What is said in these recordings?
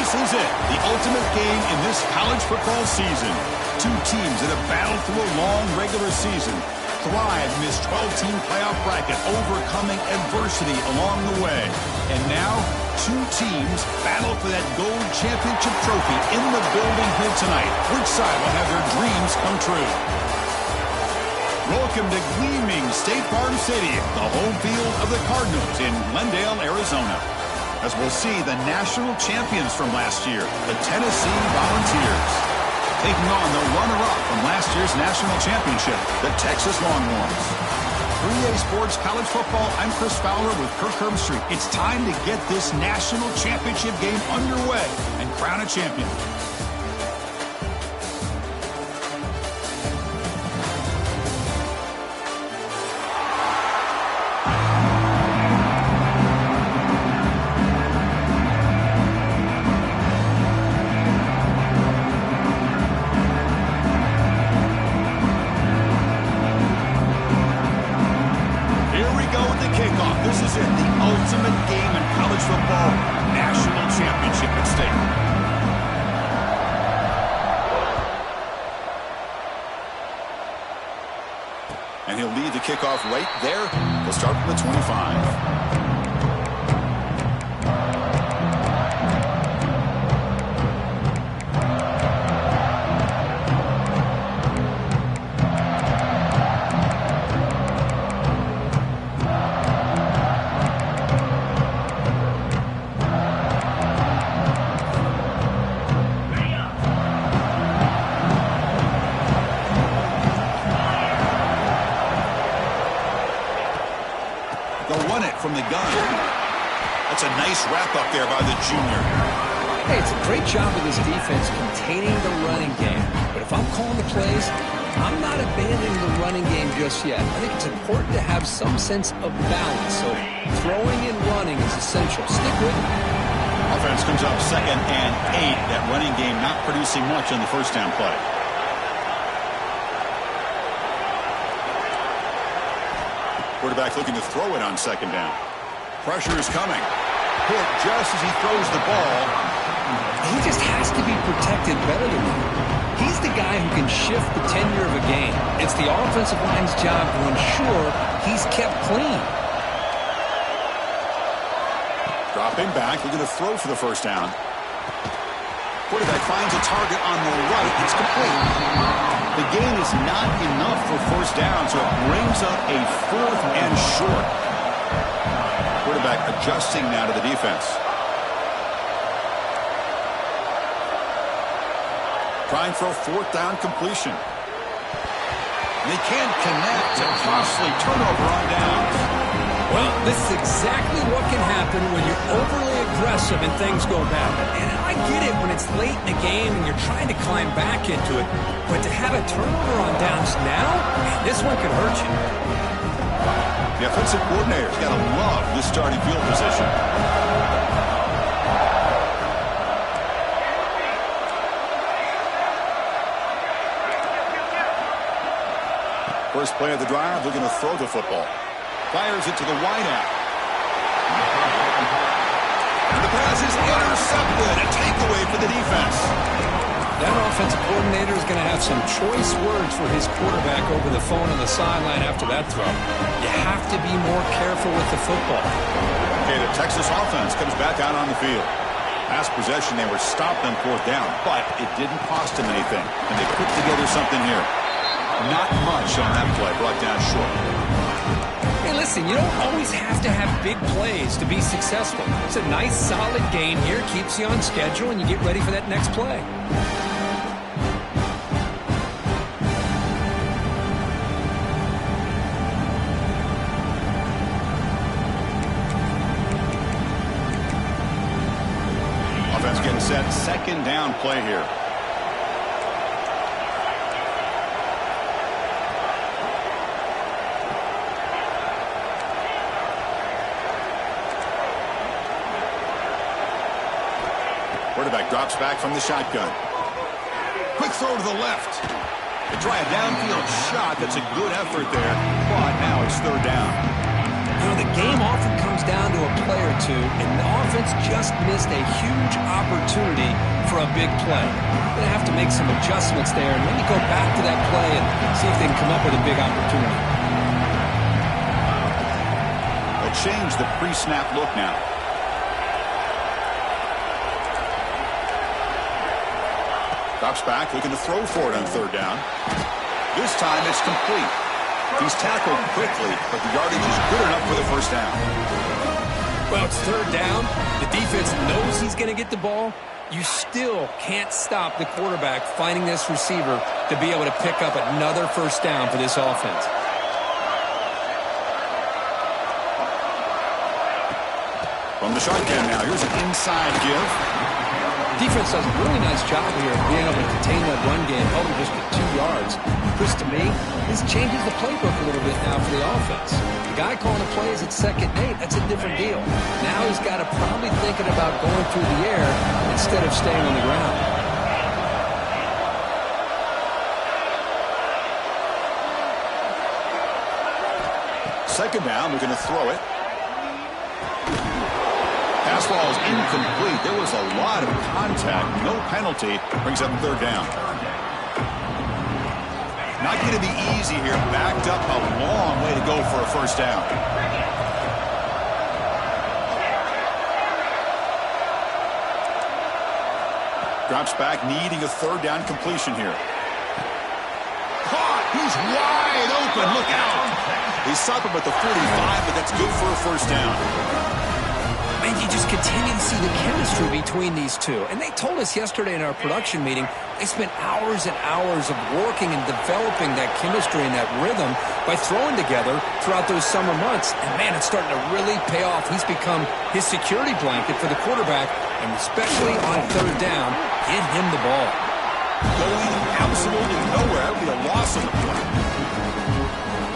This is it, the ultimate game in this college football season. Two teams that have battled through a long regular season, thrived in this 12-team playoff bracket, overcoming adversity along the way. And now, two teams battle for that gold championship trophy in the building here tonight. Which side will have their dreams come true? Welcome to gleaming State Farm Stadium, the home field of the Cardinals in Glendale, Arizona, as we'll see the national champions from last year, the Tennessee Volunteers, taking on the runner-up from last year's national championship, the Texas Longhorns. 3A Sports College Football, I'm Chris Fowler with Kirk Herbstreit. It's time to get this national championship game underway and crown a champion. And he'll lead the kickoff right there. He'll start from the 25. From the gun. That's a nice wrap-up there by the junior. Hey, it's a great job of this defense containing the running game. But if I'm calling the plays, I'm not abandoning the running game just yet. I think it's important to have some sense of balance. So throwing and running is essential. Stick with it. Offense comes up 2nd and 8. That running game not producing much on the first down play. Quarterback looking to throw it on 2nd down. Pressure is coming. Hit just as he throws the ball. He just has to be protected better than that. He's the guy who can shift the tenure of a game. It's the offensive line's job to ensure he's kept clean. Dropping back, looking to throw for the first down. Quarterback finds a target on the right. It's complete. The gain is not enough for first down, so it brings up a 4th and short. Quarterback adjusting now to the defense. Trying for a 4th down completion. They can't connect. A costly turnover on downs. Well, this is exactly what can happen when you're overly aggressive and things go bad. And I get it when it's late in the game and you're trying to climb back into it. But to have a turnover on downs now, man, this one could hurt you. The offensive coordinator's got to love this starting field position. First play of the drive, looking to throw the football. Fires it to the wideout. And the pass is intercepted. A takeaway for the defense. That offensive coordinator is going to have some choice words for his quarterback over the phone on the sideline after that throw. You have to be more careful with the football. Okay, the Texas offense comes back out on the field. Last possession, they were stopped on 4th down, but it didn't cost them anything. And they put together something here. Not much on that play, brought down short. Hey, listen, you don't always have to have big plays to be successful. It's a nice, solid game here, keeps you on schedule, and you get ready for that next play. Offense getting set, 2nd down play here. Quarterback drops back from the shotgun. Quick throw to the left. They try a downfield shot. That's a good effort there, but now it's 3rd down. You know, the game often comes down to a play or two, and the defense just missed a huge opportunity for a big play. They're going to have to make some adjustments there and maybe go back to that play and see if they can come up with a big opportunity. They'll change the pre-snap look now. Drops back, looking to throw for it on third down. This time it's complete. He's tackled quickly, but the yardage is good enough for the first down. Well, it's third down. The defense knows he's going to get the ball. You still can't stop the quarterback finding this receiver to be able to pick up another first down for this offense. From the shotgun now, here's an inside give. Defense does a really nice job here of being able to contain that run game, held him just to 2 yards. Chris, to me, this changes the playbook a little bit now for the offense. The guy calling the plays at 2nd and 8, that's a different deal. Now he's got to probably thinking about going through the air instead of staying on the ground. Second down, we're going to throw it. Pass ball is incomplete. There was a lot of contact. No penalty. Brings up third down. Not going to be easy here. Backed up a long way to go for a first down. Drops back, needing a third down completion here. Caught! He's wide open. Look out! He's stopped him at the 45, but that's good for a first down. And you just continue to see the chemistry between these two. And they told us yesterday in our production meeting, they spent hours and hours of working and developing that chemistry and that rhythm by throwing together throughout those summer months. And, man, it's starting to really pay off. He's become his security blanket for the quarterback, and especially on third down, get him the ball. Going absolutely nowhere. That would be a loss on the play.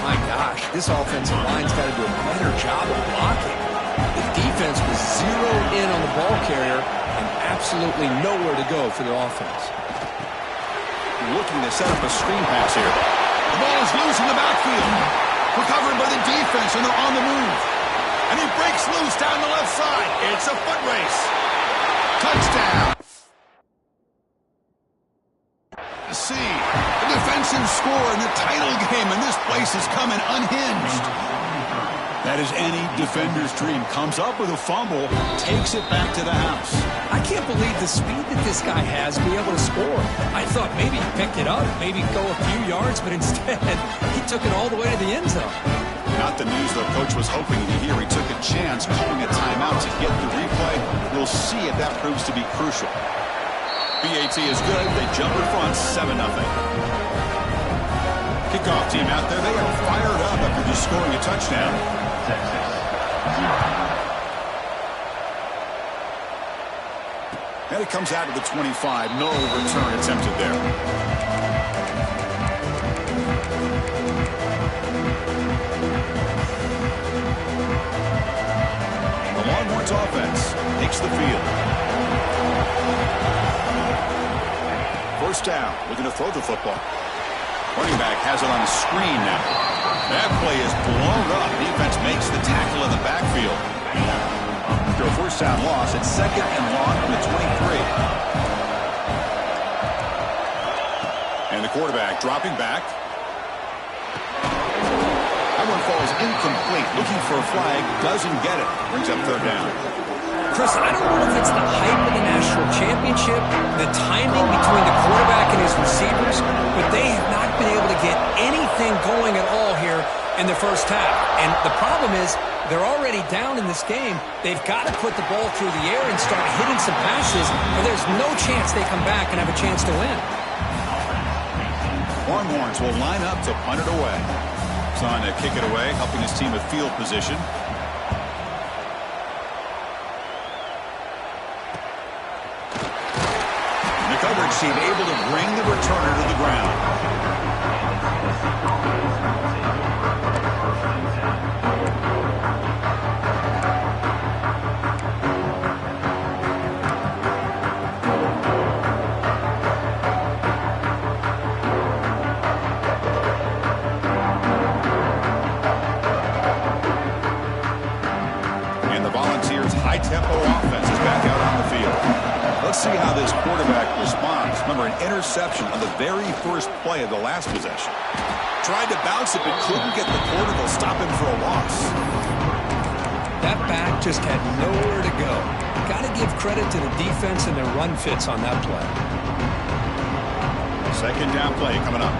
My gosh, this offensive line's got to do a better job of blocking. The defense was zeroed in on the ball carrier and absolutely nowhere to go for the offense. Looking to set up a screen pass here. The ball is loose in the backfield. Recovered by the defense, and they're on the move. And he breaks loose down the left side. It's a foot race. Touchdown. See, a defensive score in the title game, and this place is coming unhinged. That is any defender's dream. Comes up with a fumble, takes it back to the house. I can't believe the speed that this guy has to be able to score. I thought maybe he picked it up, maybe go a few yards, but instead he took it all the way to the end zone. Not the news the coach was hoping to hear. He took a chance calling a timeout to get the replay. We'll see if that proves to be crucial. BAT is good. They jump in front 7-0. Kickoff team out there. They are fired up after just scoring a touchdown. And it comes out of the 25. No return attempted there. The Longhorns offense takes the field. First down. Looking to throw the football. Running back has it on the screen now. That play is blown up. Defense makes the tackle in the backfield. After a first down loss, it's 2nd and long from the 23. And the quarterback dropping back. That one falls incomplete. Looking for a flag. Doesn't get it. Brings up third down. Chris, I don't know if it's the hype of the national championship, the timing between the quarterback and his receivers, but they have not been able to get anything going at all here in the first half. And the problem is they're already down in this game. They've got to put the ball through the air and start hitting some passes, or there's no chance they come back and have a chance to win. Longhorns will line up to punt it away. Son to kick it away, helping his team with field position. Coverage team able to bring the returner to the ground. Volunteers' high-tempo offense is back out on the field. Let's see how this quarterback responds. Remember, an interception on the very first play of the last possession. Tried to bounce it, but couldn't get the quarter to stop him for a loss. That back just had nowhere to go. Got to give credit to the defense and their run fits on that play. Second down play coming up.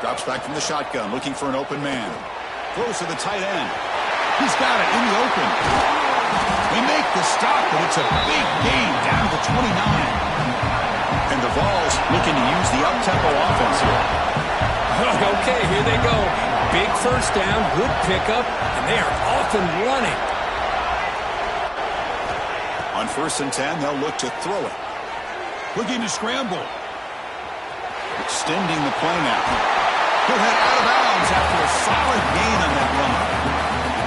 Drops back from the shotgun, looking for an open man. Throws to the tight end. He's got it in the open. They make the stop, but it's a big gain down to 29. And the Vols looking to use the up-tempo offense here. Okay, here they go. Big first down, good pickup, and they are off and running. On 1st and 10, they'll look to throw it. Looking to scramble. Extending the play now. He'll head out of bounds after a solid gain on that run.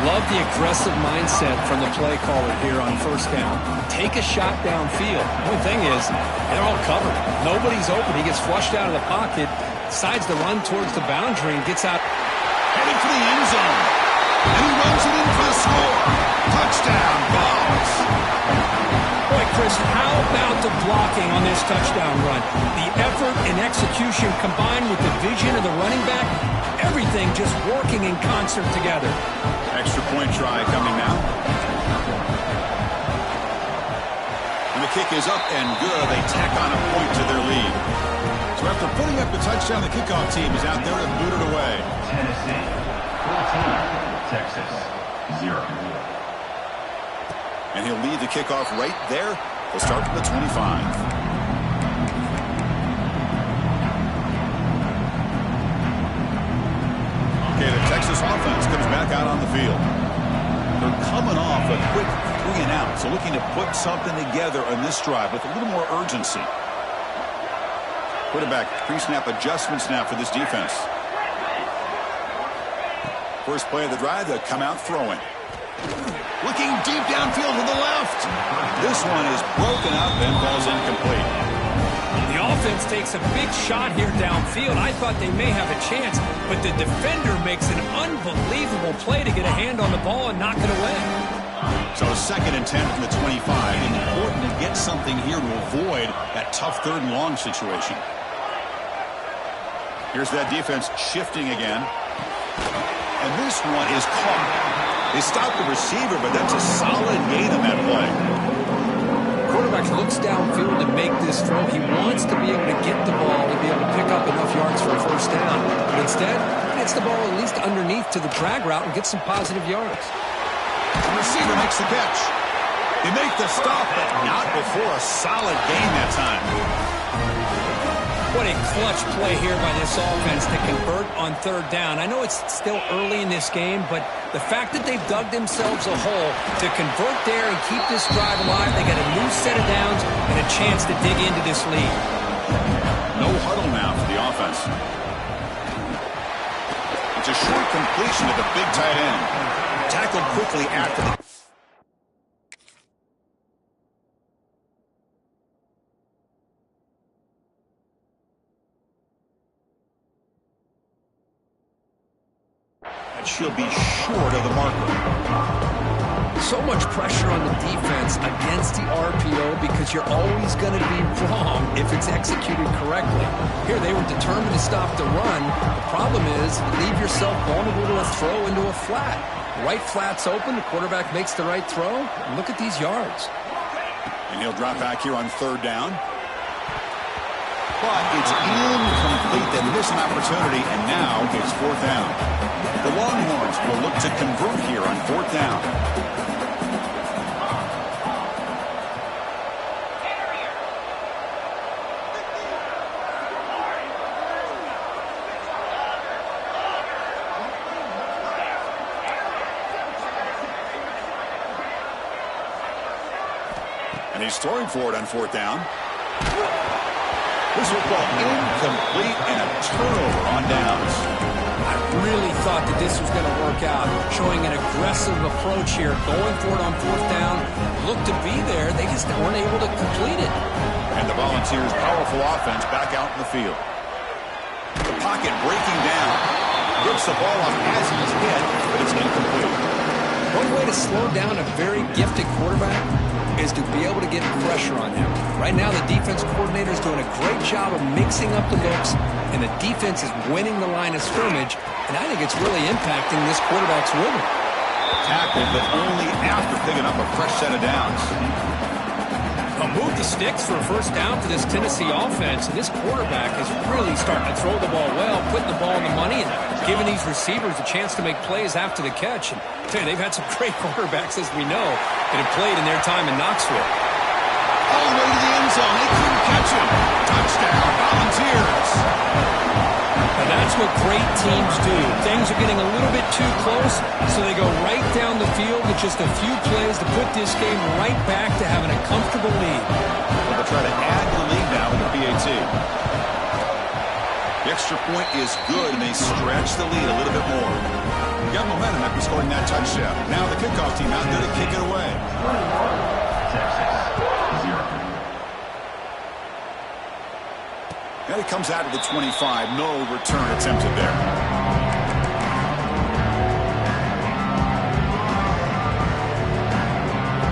Love the aggressive mindset from the play caller here on 1st down. Take a shot downfield. The only thing is, they're all covered. Nobody's open. He gets flushed out of the pocket, decides to run towards the boundary, and gets out. Heading for the end zone. And he runs it in for the score. Touchdown, Vols. Boy, Chris, how about the blocking on this touchdown run? The effort and execution combined with the vision of the running back, everything just working in concert together. Extra point try coming now. And the kick is up and good. They tack on a point to their lead. So after putting up the touchdown, the kickoff team is out there to boot it away. Tennessee, 14, Texas, 0. And he'll lead the kickoff right there. They'll start from the 25. Okay, the Texas offense comes back out on the field. They're coming off a quick 3 and out, so looking to put something together on this drive with a little more urgency. Quarterback pre-snap adjustments now for this defense. First play of the drive, they'll come out throwing. Looking deep downfield to the left. This one is broken up and falls incomplete. The offense takes a big shot here downfield. I thought they may have a chance, but the defender makes an unbelievable play to get a hand on the ball and knock it away. So 2nd and 10 from the 25. Important to get something here to avoid that tough 3rd and long situation. Here's that defense shifting again. And this one is caught. They stopped the receiver, but that's a solid gain on that play. Quarterback looks downfield to make this throw. He wants to be able to get the ball to be able to pick up enough yards for a 1st down. But instead, he gets the ball at least underneath to the drag route and gets some positive yards. The receiver makes the catch. They make the stop, but not before a solid gain that time. What a clutch play here by this offense to convert on 3rd down. I know it's still early in this game, but the fact that they've dug themselves a hole to convert there and keep this drive alive, they got a new set of downs and a chance to dig into this lead. No huddle now for the offense. It's a short completion to the big tight end. Tackled quickly after the... She'll be short of the marker. So much pressure on the defense against the RPO because you're always going to be wrong if it's executed correctly. Here they were determined to stop the run. The problem is you leave yourself vulnerable to a throw into a flat. Right flat's open, the quarterback makes the right throw. And look at these yards. And he'll drop back here on 3rd down. But it's incomplete. They miss an opportunity, and now it's 4th down. The Longhorns will look to convert here on 4th down. And he's throwing for it on 4th down. This football incomplete and a turnover on downs. I really thought that this was going to work out, showing an aggressive approach here, going for it on 4th down. Looked to be there. They just weren't able to complete it. And the Volunteers' powerful offense back out in the field. The pocket breaking down. the ball off as he's hit, but it's incomplete. One way to slow down a very gifted quarterback is to be able to get pressure on him. Right now, the defense coordinator is doing a great job of mixing up the looks, and the defense is winning the line of scrimmage, and I think it's really impacting this quarterback's rhythm. Tackled, but only after picking up a fresh set of downs. Move the sticks for a first down for this Tennessee offense, and this quarterback is really starting to throw the ball well, putting the ball in the money, and giving these receivers a chance to make plays after the catch. And I tell you, they've had some great quarterbacks, as we know, that have played in their time in Knoxville. All the way to the end zone. They couldn't catch him. Touchdown, Volunteers. And that's what great teams do. Things are getting a little bit too close, so they go right down the field with just a few plays to put this game right back to having a comfortable lead. Well, they'll try to add to the lead now with the PAT. The extra point is good, and they stretch the lead a little bit more. Got momentum after scoring that touchdown. Now the kickoff team out there to kick it away. Texas, 0. And it comes out to the 25. No return attempted there.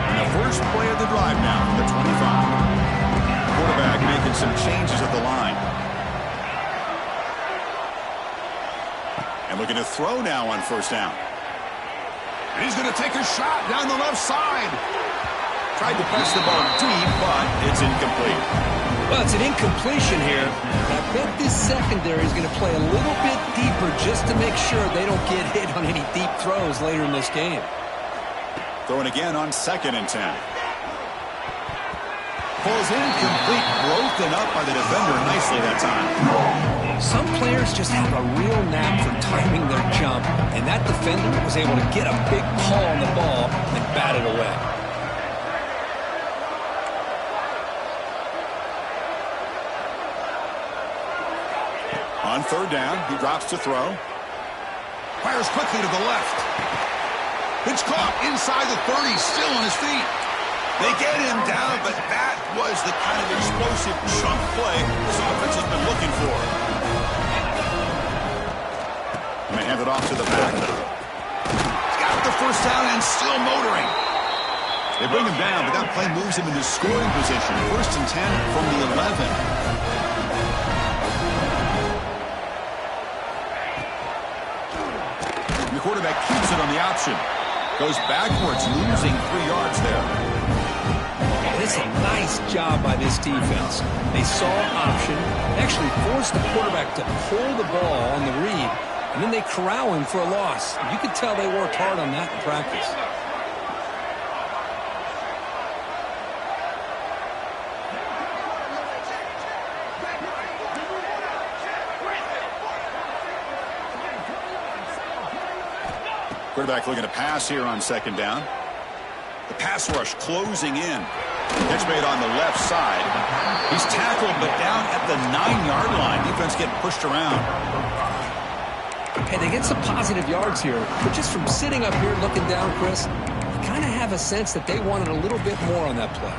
And the first play of the drive now from the 25. Quarterback making some changes at the line. And looking to throw now on first down. And he's going to take a shot down the left side. Tried to press the ball deep, but it's incomplete. Well, it's an incompletion here. I bet this secondary is going to play a little bit deeper just to make sure they don't get hit on any deep throws later in this game. Throwing again on 2nd and 10. Pulls incomplete, broken up by the defender nicely that time. Some players just have a real knack for timing their jump, and that defender was able to get a big pull on the ball and bat it away. On 3rd down, he drops to throw. Fires quickly to the left. It's caught inside the 30, still on his feet. They get him down, but that was the kind of explosive chunk play this offense has been looking for. And they hand it off to the back. He's got the first down and still motoring. They bring him down, but that play moves him into scoring position. 1st and 10 from the 11. Quarterback keeps it on the option. Goes backwards, losing 3 yards there. And it's a nice job by this defense. They saw option, actually forced the quarterback to pull the ball on the read, and then they corral him for a loss. You could tell they worked hard on that in practice. Quarterback looking to pass here on 2nd down. The pass rush closing in. Catch made on the left side. He's tackled, but down at the 9-yard line. Defense getting pushed around. Hey, they get some positive yards here, but just from sitting up here looking down, Chris, you kind of have a sense that they wanted a little bit more on that play.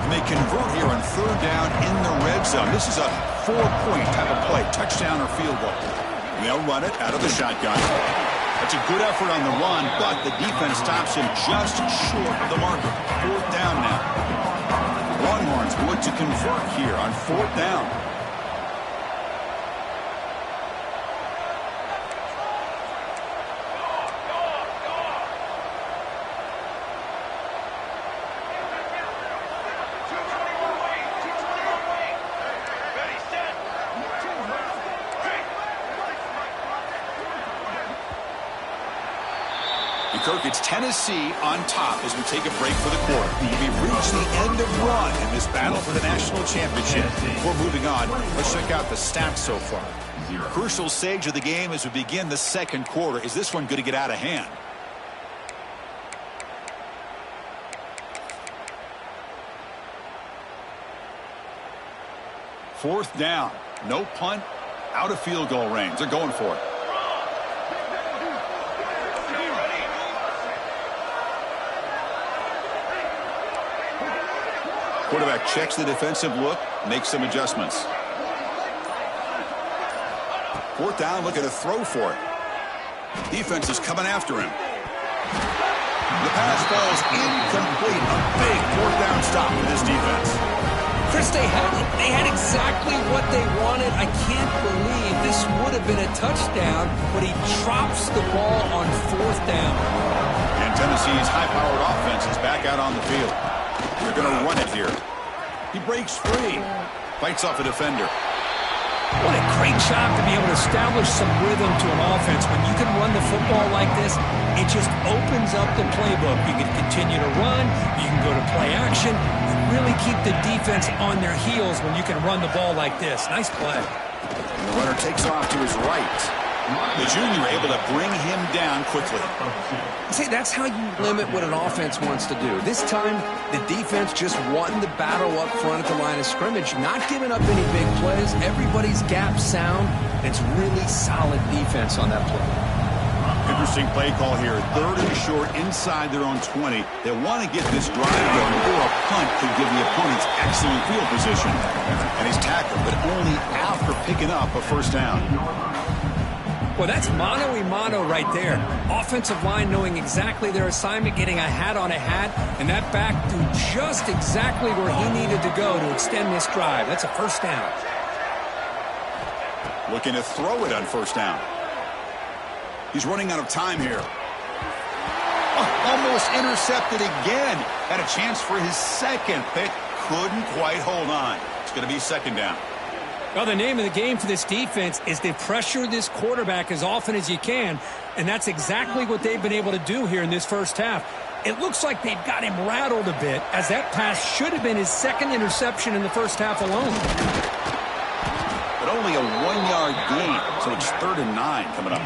And they convert here on 3rd down in the red zone. This is a 4-point type of play, touchdown or field goal. They'll run it out of the shotgun. That's a good effort on the run, but the defense stops him just short of the marker. 4th down now. Longhorns look to convert here on 4th down. Kirk, it's Tennessee on top as we take a break for the quarter. We've reached the end of run in this battle for the national championship. Before moving on, let's check out the stats so far. 0. Crucial stage of the game as we begin the 2nd quarter. Is this one going to get out of hand? Fourth down. No punt. Out of field goal range. They're going for it. Quarterback checks the defensive look, makes some adjustments. Fourth down, looking to throw for it. Defense is coming after him. The pass falls incomplete. A big fourth down stop for this defense. Chris, they had exactly what they wanted. I can't believe this would have been a touchdown, but he drops the ball on fourth down. And Tennessee's high-powered offense is back out on the field. They're going to run it here. He breaks free. Fights off a defender. What a great job to be able to establish some rhythm to an offense. When you can run the football like this, it just opens up the playbook. You can continue to run. You can go to play action. You really keep the defense on their heels when you can run the ball like this. Nice play. And the runner takes off to his right. The junior able to bring him down quickly. See, that's how you limit what an offense wants to do. This time, the defense just won the battle up front at the line of scrimmage, not giving up any big plays. Everybody's gap sound. It's really solid defense on that play. Interesting play call here. Third and short inside their own 20. They want to get this drive going, or a punt could give the opponents excellent field position. And he's tackled, but only after picking up a first down. Well, that's mano-a-mano right there. Offensive line knowing exactly their assignment, getting a hat on a hat, and that back threw just exactly where he needed to go to extend this drive. That's a first down. Looking to throw it on first down. He's running out of time here. Almost intercepted again. Had a chance for his second pick. Couldn't quite hold on. It's going to be second down. Well, the name of the game for this defense is to pressure this quarterback as often as you can, and that's exactly what they've been able to do here in this first half. It looks like they've got him rattled a bit, as that pass should have been his second interception in the first half alone. But only a 1-yard gain, so it's 3rd and 9 coming up.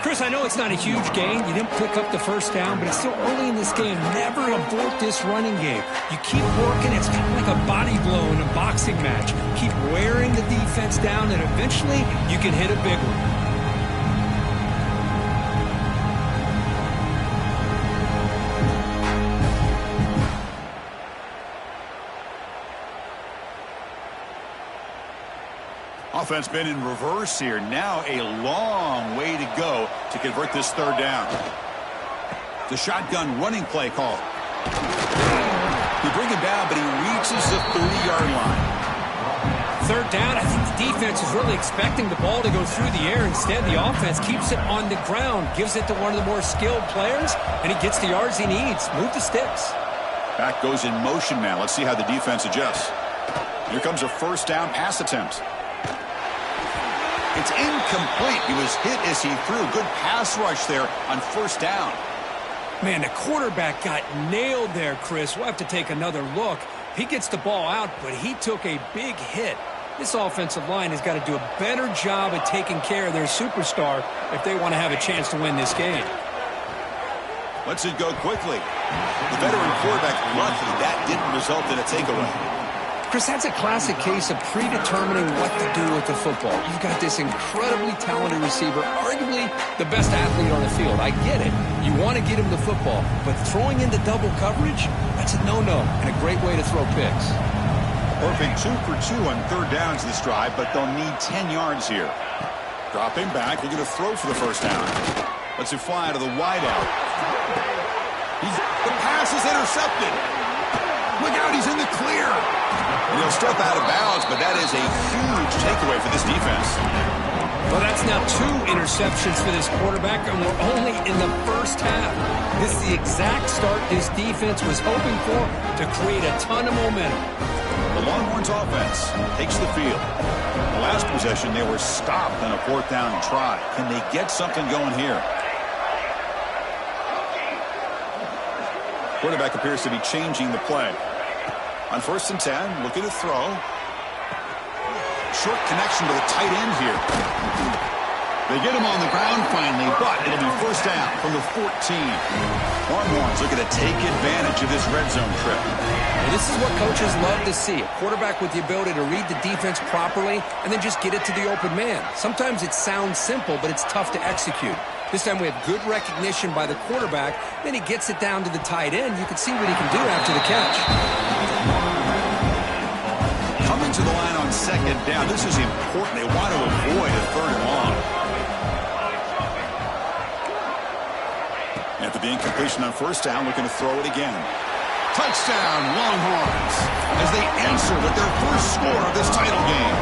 Chris, I know it's not a huge gain. You didn't pick up the first down, but it's still early in this game. Never abort this running game. You keep working. It's kind of like a body blow in a boxing match. Keep wearing the defense down, and eventually you can hit a big one. Offense been in reverse here. Now a long way to go to convert this third down. The shotgun running play call. They bring him down, but he reaches the 30-yard line. Third down, I think the defense is really expecting the ball to go through the air. Instead, the offense keeps it on the ground, gives it to one of the more skilled players, and he gets the yards he needs. Move the sticks. Back goes in motion now. Let's see how the defense adjusts. Here comes a first down pass attempt. It's incomplete. He was hit as he threw. Good pass rush there on first down. Man, the quarterback got nailed there, Chris. We'll have to take another look. He gets the ball out, but he took a big hit. This offensive line has got to do a better job of taking care of their superstar if they want to have a chance to win this game. Lets it go quickly. The veteran quarterback lucky that didn't result in a takeaway. Chris, that's a classic case of predetermining what to do with the football. You've got this incredibly talented receiver, arguably the best athlete on the field. I get it. You want to get him the football, but throwing into double coverage, that's a no-no and a great way to throw picks. Perfect 2 for 2 on third downs this drive, but they'll need 10 yards here. Dropping back, they're going to throw for the first down. Lets it fly to the wideout. The pass is intercepted. Look out, he's in the clear. And he'll step out of bounds, but that is a huge takeaway for this defense. Well, that's now 2 interceptions for this quarterback, and we're only in the first half. This is the exact start this defense was hoping for to create a ton of momentum. The Longhorns offense takes the field. The last possession, they were stopped on a fourth down try. Can they get something going here? Quarterback appears to be changing the play. On 1st and 10, looking to throw. Short connection to the tight end here. They get him on the ground finally, but it'll be first down from the 14. Longhorns looking to take advantage of this red zone trip. Well, this is what coaches love to see. A quarterback with the ability to read the defense properly and then just get it to the open man. Sometimes it sounds simple, but it's tough to execute. This time we have good recognition by the quarterback. Then he gets it down to the tight end. You can see what he can do after the catch. Coming to the line on second down. This is important. They want to avoid a the incompletion on first down, looking to throw it again. Touchdown, Longhorns, as they answer with their first score of this title game.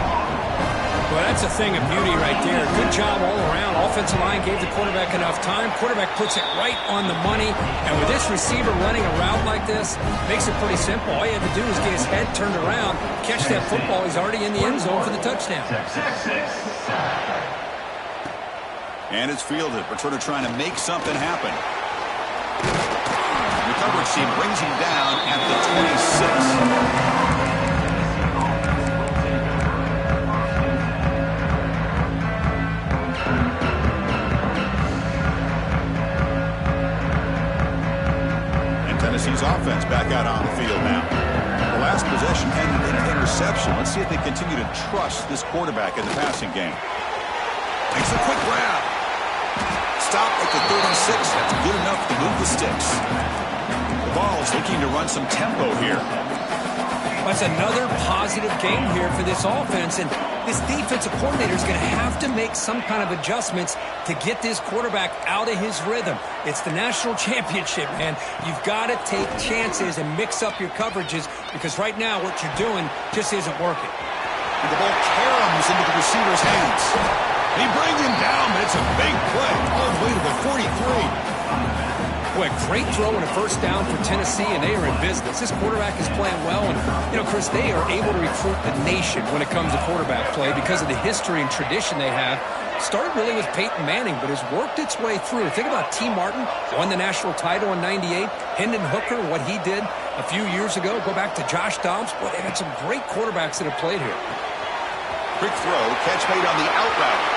Well, that's a thing of beauty right there. Good job all around. Offensive line gave the quarterback enough time. Quarterback puts it right on the money. And with this receiver running a route like this, makes it pretty simple. All you have to do is get his head turned around, catch that football. He's already in the end zone for the touchdown. And it's fielded. Returner trying to make something happen. The coverage team brings him down at the 26. Tennessee's offense back out on the field now. The last possession ended in an interception. Let's see if they continue to trust this quarterback in the passing game. Takes a quick grab. Stop at the 36. That's good enough to move the sticks. The ball is looking to run some tempo here. That's another positive game here for this offense, and this defensive coordinator is going to have to make some kind of adjustments to get this quarterback out of his rhythm. It's the national championship, man. You've got to take chances and mix up your coverages, because right now what you're doing just isn't working. And the ball caroms into the receiver's hands. He brings him down, but it's a big play all the way to the 43. Boy, great throw and a first down for Tennessee, and they are in business. This quarterback is playing well, and, you know, Chris, they are able to recruit the nation when it comes to quarterback play because of the history and tradition they have. Started really with Peyton Manning, but has worked its way through. Think about T. Martin, won the national title in '98. Hendon Hooker, what he did a few years ago. Go back to Josh Dobbs. Boy, they've had some great quarterbacks that have played here. Quick throw, catch made on the out route.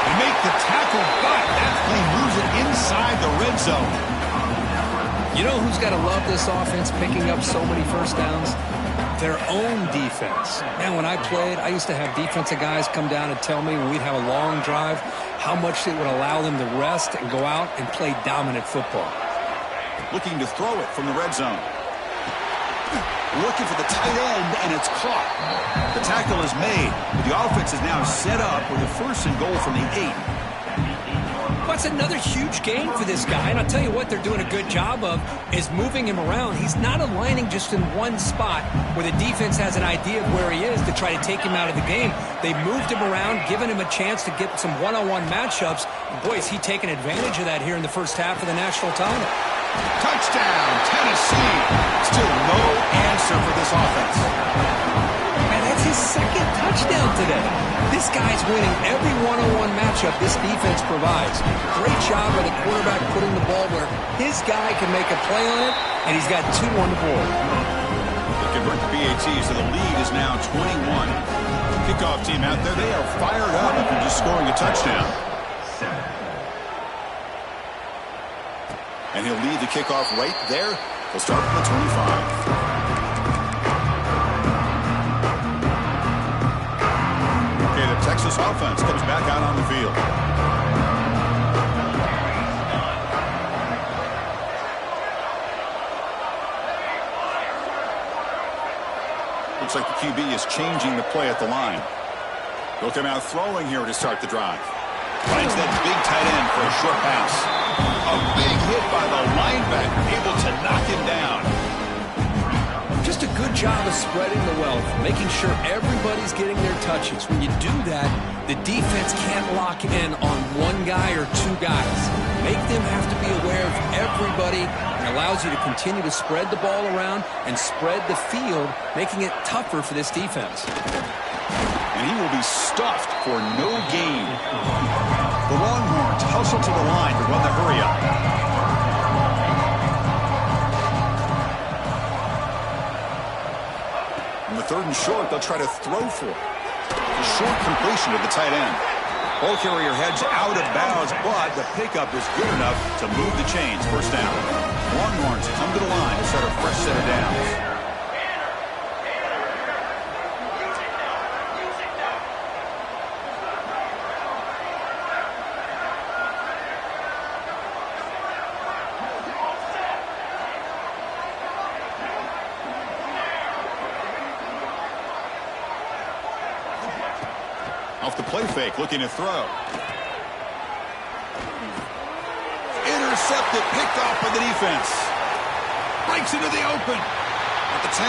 They make the tackle, but that play moves it inside the red zone. You know who's got to love this offense picking up so many first downs? Their own defense. Man, when I played, I used to have defensive guys come down and tell me when we'd have a long drive how much it would allow them to rest and go out and play dominant football. Looking to throw it from the red zone. Looking for the tight end, and it's caught. The tackle is made. The offense is now set up with a first and goal from the 8. That's another huge game for this guy, and I'll tell you what they're doing a good job of is moving him around. He's not aligning just in one spot where the defense has an idea of where he is to try to take him out of the game. They moved him around, giving him a chance to get some one-on-one matchups. Boy, is he taking advantage of that here in the first half of the national title. Touchdown, Tennessee. Still no answer for this offense. And that's his second touchdown today. This guy's winning every one-on-one matchup this defense provides. Great job by the quarterback putting the ball where his guy can make a play on it, and he's got 2 on the board. They convert the BAT, so the lead is now 21. Kickoff team out there, they are fired up after just scoring a touchdown. And he'll lead the kickoff right there. He'll start from the 25. Texas offense comes back out on the field. Looks like the QB is changing the play at the line. He'll come out throwing here to start the drive. Finds that big tight end for a short pass. A big hit by the linebacker, able to knock him down. Just a good job of spreading the wealth, making sure everybody's getting their touches. When you do that, the defense can't lock in on one guy or 2 guys. Make them have to be aware of everybody, and allows you to continue to spread the ball around and spread the field, making it tougher for this defense. And he will be stuffed for no gain. The Longhorns hustle to the line to run the hurry-up. Third and short, they'll try to throw for it. A short completion to the tight end. Ball carrier heads out of bounds, but the pickup is good enough to move the chains. First down. Longhorns come to the line to set a fresh set of downs. Off the play fake, looking to throw. intercepted, picked off by the defense. Breaks into the open at the 10.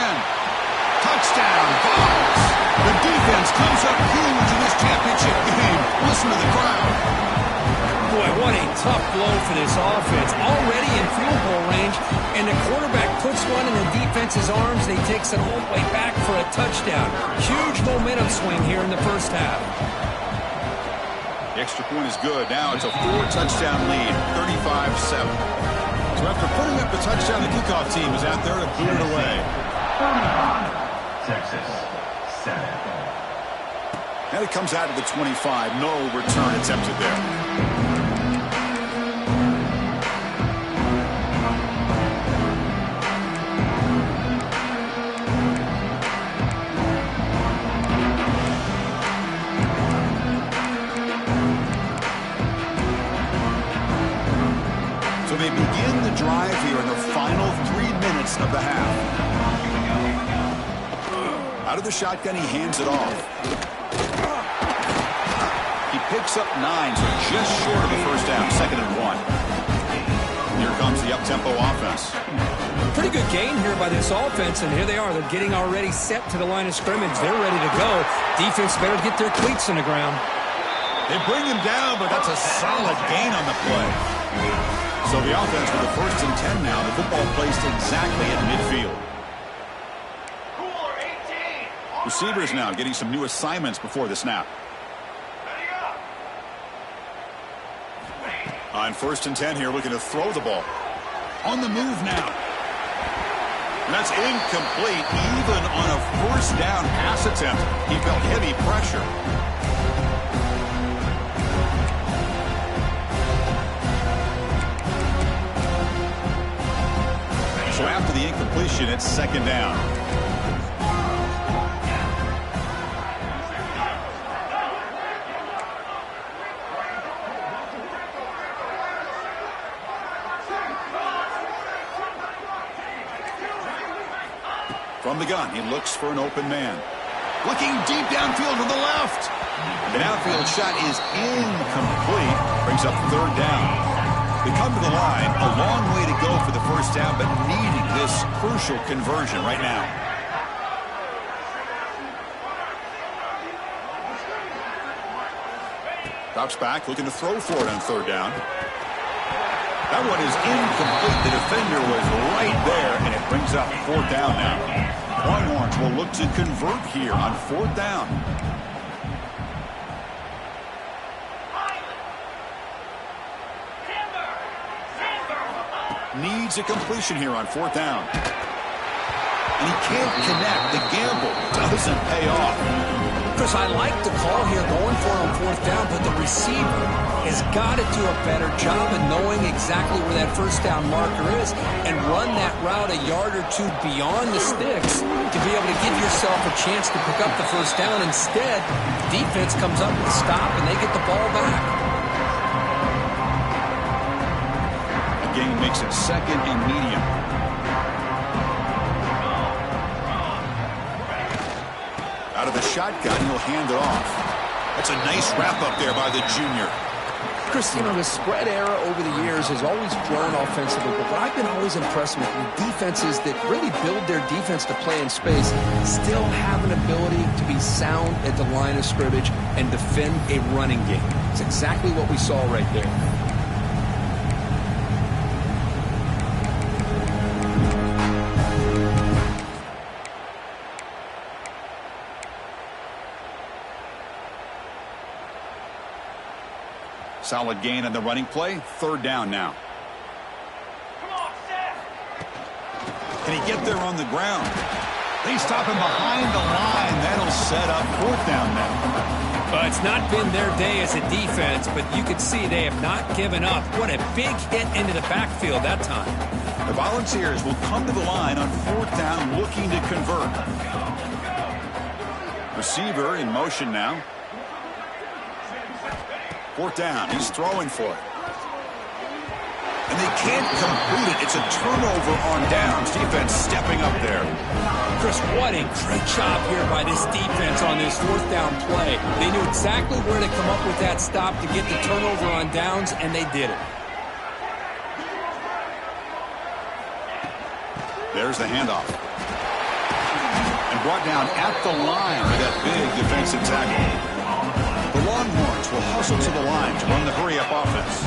Touchdown, Vols. The defense comes up huge in this championship game. Listen to the crowd. Boy, what a tough blow for this offense. Already in field goal range, and the quarterback puts one in the defense's arms, and he takes it all the way back for a touchdown. Huge momentum swing here in the first half. The extra point is good. Now it's a 4-touchdown lead, 35-7. So after putting up the touchdown, the kickoff team is out there to boot it away. Texas 7. And it comes out of the 25. No return attempted there. So they begin the drive here in the final 3 minutes of the half. Out of the shotgun, he hands it off. He picks up 9, so just short of the first down, 2nd and 1. Here comes the up-tempo offense. Pretty good game here by this offense, and here they are. They're getting already set to the line of scrimmage. They're ready to go. Defense better get their cleats in the ground. They bring him down, but that's a solid gain on the play. So the offense with the 1st and 10 now. The football placed exactly at midfield. Receivers now getting some new assignments before the snap. On 1st and 10 here, looking to throw the ball. On the move now. And that's incomplete. Even on a 1st down pass attempt, he felt heavy pressure. So after the incompletion, it's 2nd down. From the gun, he looks for an open man. Looking deep downfield to the left. The outfield shot is incomplete. Brings up 3rd down. They come to the line, a long way to go for the 1st down, but needing this crucial conversion right now. Drops back, looking to throw for it on 3rd down. That one is incomplete. The defender was right there, and it brings up 4th down now. Longhorns will look to convert here on 4th down. Needs a completion here on 4th down. And he can't connect. The gamble doesn't pay off. Chris, I like the call here going for it on 4th down, but the receiver has got to do a better job of knowing exactly where that 1st down marker is and run that route a yard or 2 beyond the sticks to be able to give yourself a chance to pick up the 1st down. Instead, defense comes up with a stop and they get the ball back. The game makes it 2nd and medium. Out of the shotgun, he'll hand it off. That's a nice wrap-up there by the junior. Chris, you know, the spread era over the years has always grown offensively, but what I've been always impressed with defenses that really build their defense to play in space still have an ability to be sound at the line of scrimmage and defend a running game. It's exactly what we saw right there. Solid gain on the running play. 3rd down now. Can he get there on the ground? They stop him behind the line. That'll set up 4th down now. Well, it's not been their day as a defense, but you can see they have not given up. What a big hit into the backfield that time. The Volunteers will come to the line on 4th down looking to convert. Receiver in motion now. 4th down. He's throwing for it. And they can't complete it. It's a turnover on downs. Defense stepping up there. Chris, what a great job here by this defense on this 4th down play. They knew exactly where to come up with that stop to get the turnover on downs, and they did it. There's the handoff. And brought down at the line by that big defensive tackle. The Longhorns will hustle to the line to run the hurry-up offense.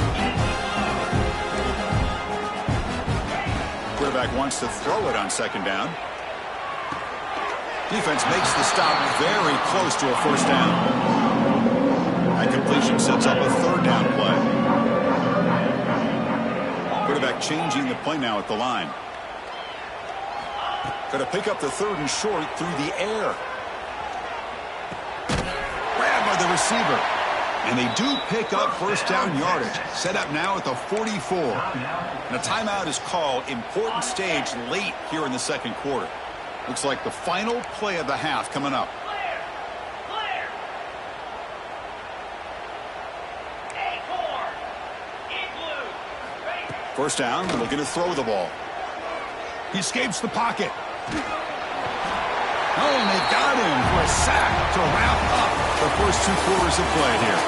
Quarterback wants to throw it on second down. Defense makes the stop very close to a first down. That completion sets up a third down play. Quarterback changing the play now at the line. Going to pick up the third and short through the air. Grabbed by the receiver. And they do pick up first down yardage. Set up now at the 44. And a timeout is called. Important stage late here in the second quarter. Looks like the final play of the half coming up. First down, looking to throw the ball. He escapes the pocket. Oh, and they got him for a sack to wrap up the first 2 quarters of play here.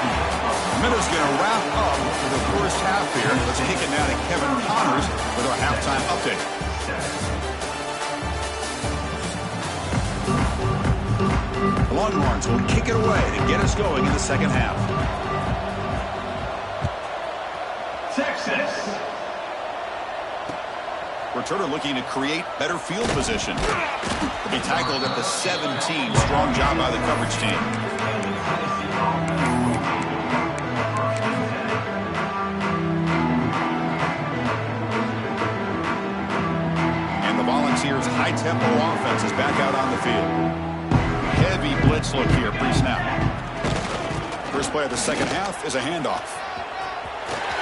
Minnows going to wrap up for the first half here. Let's kick it now to Kevin Connors with our halftime update. The Longhorns will kick it away to get us going in the second half. Texas. Returner looking to create better field position. Will be tackled at the 17. Strong job by the coverage team. And the Volunteers' high-tempo offense is back out on the field. Heavy blitz look here pre-snap. First play of the second half is a handoff.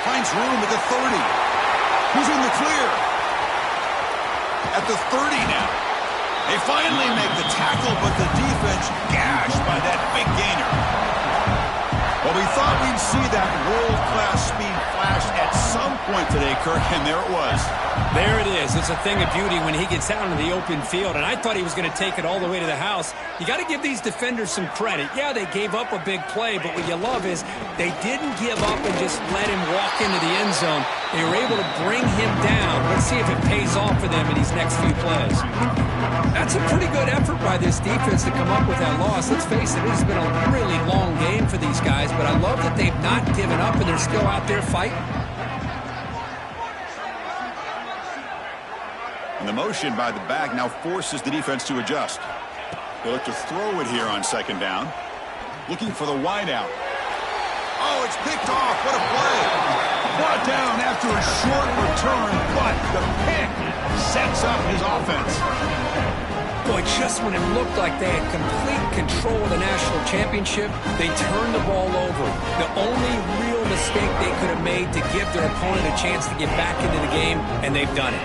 Finds room at the 30. Who's in the clear? At the 30 now. They finally make the tackle, but the defense gashed by that big gainer. Well, we thought we'd see that world-class speed flash at some point today, Kirk, and there it was. There it is. It's a thing of beauty when he gets out into the open field, and I thought he was going to take it all the way to the house. You got to give these defenders some credit. Yeah, they gave up a big play, but what you love is they didn't give up and just let him walk into the end zone. They were able to bring him down. Let's see if it pays off for them in these next few plays. That's a pretty good effort by this defense to come up with that loss. Let's face it, it has been a really long game for these guys, but I love that they've not given up and they're still out there fighting. And the motion by the back now forces the defense to adjust. They look to throw it here on second down. Looking for the wideout. Oh, it's picked off. What a play. Brought down after a short return, but the pick sets up his offense. Boy, just when it looked like they had complete control of the national championship, they turned the ball over. The only real mistake they could have made to give their opponent a chance to get back into the game, and they've done it.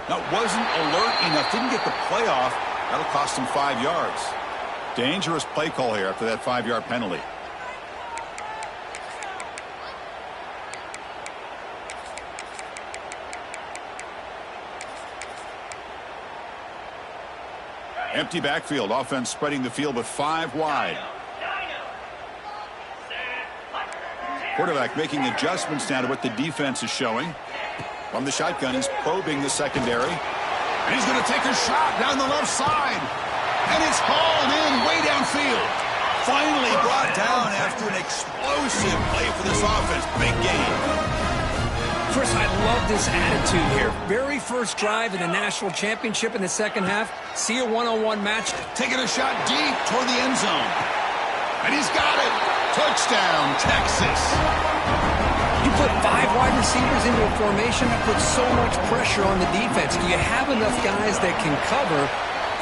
That wasn't alert enough. Didn't get the play off. That'll cost him 5 yards. Dangerous play call here after that 5-yard penalty. Empty backfield. Offense spreading the field with 5 wide. Quarterback making adjustments now to what the defense is showing. From the shotgun, he's probing the secondary. And he's going to take a shot down the left side. And it's hauled in way downfield. Finally brought down after an explosive play for this offense. Big game. First, I love this attitude here. Very first drive in the national championship in the second half. See a one-on-one match. Taking a shot deep toward the end zone. And he's got it. Touchdown, Texas. You put 5 wide receivers into a formation, that puts so much pressure on the defense. Do you have enough guys that can cover?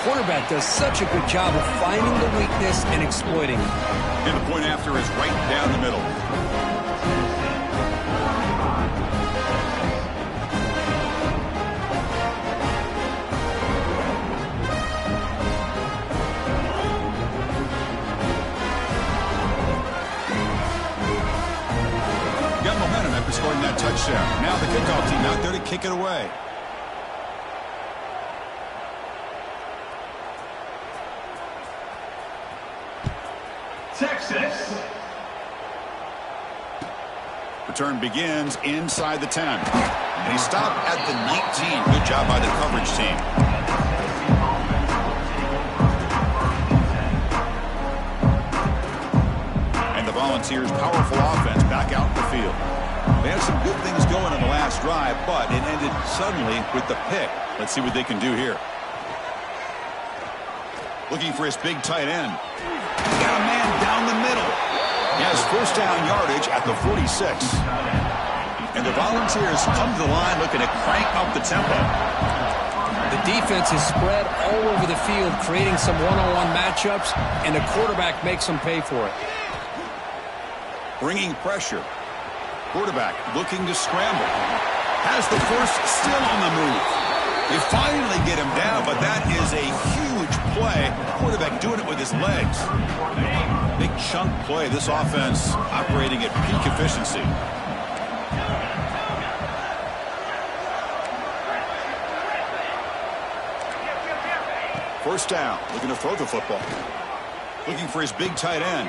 Quarterback does such a good job of finding the weakness and exploiting it. And the point after is right down the middle. Got momentum after scoring that touchdown. Now the kickoff team out there to kick it away. Texas. Return begins inside the 10. And he stopped at the 19. Good job by the coverage team. And the Volunteers' powerful offense back out in the field. They had some good things going in the last drive, but it ended suddenly with the pick. Let's see what they can do here. Looking for his big tight end. Got a man down the middle. He has first down yardage at the 46. And the Volunteers come to the line looking to crank up the tempo. The defense is spread all over the field, creating some one-on-one matchups, and the quarterback makes them pay for it. Bringing pressure. Quarterback looking to scramble. Has the first, still on the move. They finally get him down, but that is a huge play. Quarterback doing it with his legs. Big chunk play. This offense operating at peak efficiency. First down. Looking to throw the football. Looking for his big tight end.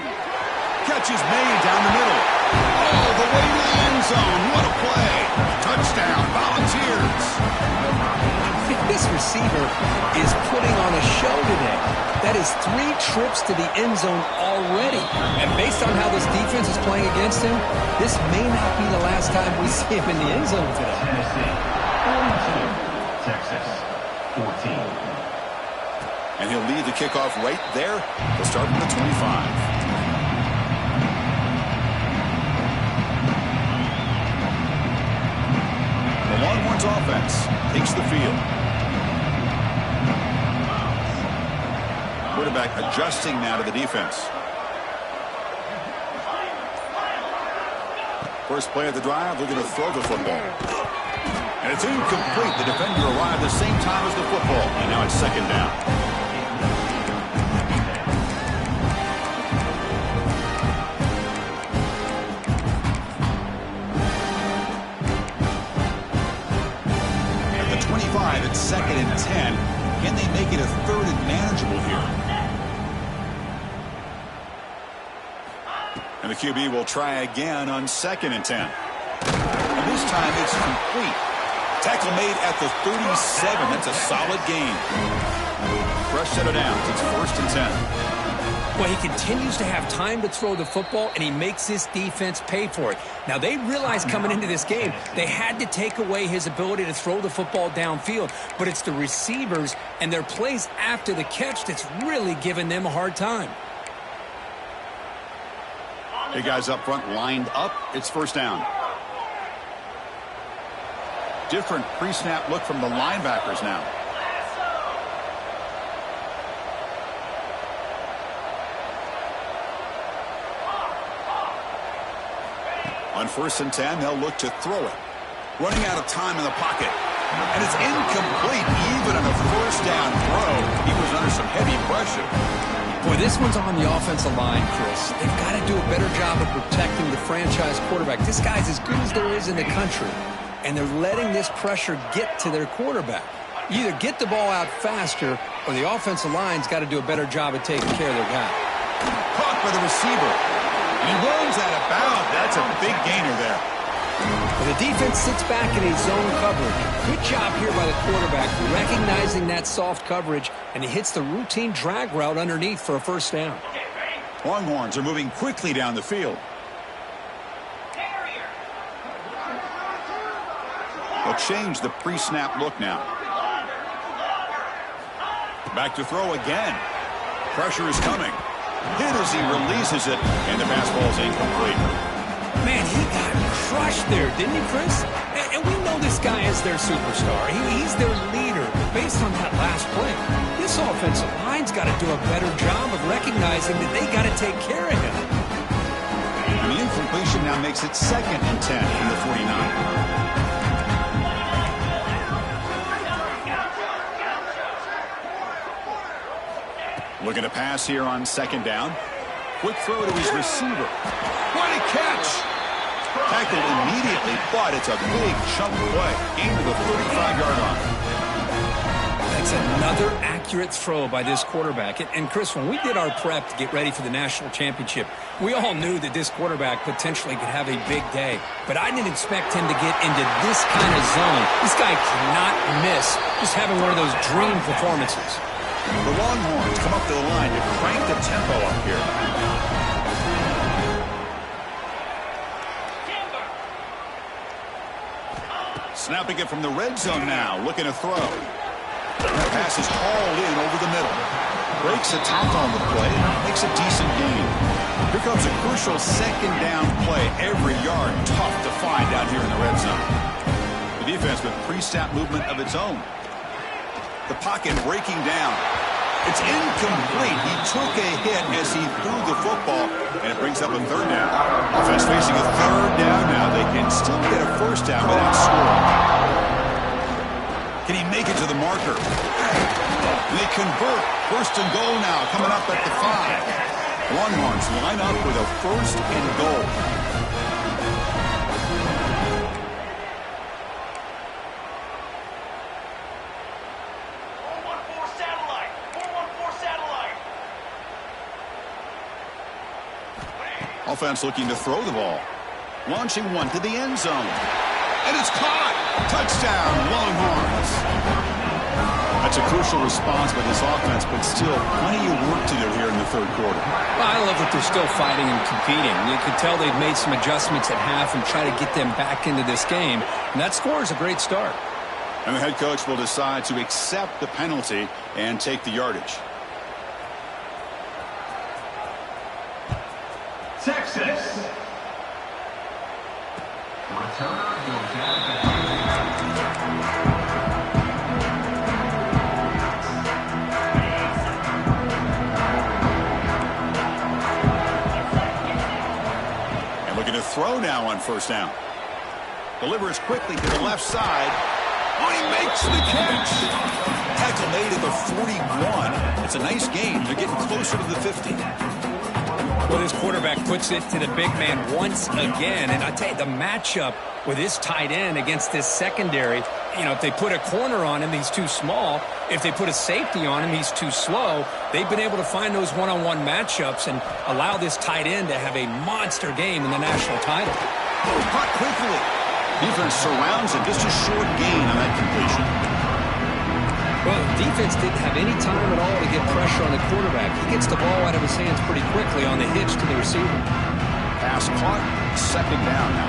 Catch is made down the middle. Oh, the way to the end zone. What a play. Touchdown, Volunteers. This receiver is putting on a show today. That is 3 trips to the end zone already. And based on how this defense is playing against him, this may not be the last time we see him in the end zone today. Texas 14. And he'll lead the kickoff right there. They'll start from the 25. The Longhorns offense takes the field. Quarterback adjusting now to the defense. First play of the drive, looking to throw the football. And it's incomplete. The defender arrived the same time as the football. And now it's second down. It's second and 10. Can they make it a third and manageable here? And the QB will try again on second and 10. And this time it's complete. Tackle made at the 37. That's a solid gain. Fresh set of downs. It's first and 10. Well, he continues to have time to throw the football, and he makes this defense pay for it. Now, they realized coming into this game they had to take away his ability to throw the football downfield, but it's the receivers and their plays after the catch that's really giving them a hard time. Big guys up front lined up. It's first down. Different pre-snap look from the linebackers now. On first and 10, they'll look to throw it. Running out of time in the pocket. And it's incomplete. Even on a first down throw, he was under some heavy pressure. Boy, this one's on the offensive line, Chris. They've got to do a better job of protecting the franchise quarterback. This guy's as good as there is in the country. And they're letting this pressure get to their quarterback. You either get the ball out faster, or the offensive line's got to do a better job of taking care of their guy. Caught by the receiver. He runs out of bounds. That's a big gainer there. Well, the defense sits back in a zone coverage. Good job here by the quarterback, recognizing that soft coverage, and he hits the routine drag route underneath for a first down. Longhorns are moving quickly down the field. They'll change the pre-snap look now. Back to throw again. Pressure is coming. Hit as he releases it, and the fastball's incomplete. Man, he got crushed there, didn't he, Chris? And we know this guy is their superstar. He's their leader. But based on that last play, this offensive line's got to do a better job of recognizing that they got to take care of him. And the incompletion now makes it second and 10 from the 49. Looking to pass here on second down. Quick throw to his receiver. What a catch! Tackled immediately, but it's a big chunk play. Aimed to the 35-yard line. That's That's another accurate throw by this quarterback. And Chris, when we did our prep to get ready for the national championship, we all knew that this quarterback potentially could have a big day. But I didn't expect him to get into this kind of zone. This guy cannot miss just having one of those dream performances. The Longhorns come up to the line to crank the tempo up here. Snapping it from the red zone now, looking to throw. That pass is hauled in over the middle. Breaks a tackle on the play, makes a decent gain. Here comes a crucial second down play. Every yard tough to find down here in the red zone. The defense with pre-snap movement of its own. The pocket breaking down. It's incomplete. He took a hit as he threw the football, and it brings up a third down. Offense facing a third down now. They can still get a first down without scoring. Can he make it to the marker? They convert. First and goal now, coming up at the 5. Longhorns line up with a first and goal. Offense looking to throw the ball. Launching one to the end zone. And it's caught. Touchdown, Longhorns. That's a crucial response by this offense, but still plenty of work to do here in the third quarter. Well, I love that they're still fighting and competing. You can tell they've made some adjustments at half and try to get them back into this game. And that score is a great start. And the head coach will decide to accept the penalty and take the yardage. Texas. Returner goes down. And looking to throw now on first down. Delivers quickly to the left side. Oh, he makes the catch. Tackle made at the 41. It's a nice gain. They're getting closer to the 50. Well, this quarterback puts it to the big man once again. And I tell you, the matchup with this tight end against this secondary, you know, if they put a corner on him, he's too small. If they put a safety on him, he's too slow. They've been able to find those one-on-one matchups and allow this tight end to have a monster game in the national title. Oh, caught quickly. Defense surrounds him. Just a short gain on that completion. Well, the defense didn't have any time at all to get pressure on the quarterback. He gets the ball out of his hands pretty quickly on the hitch to the receiver. Pass caught. Second down now.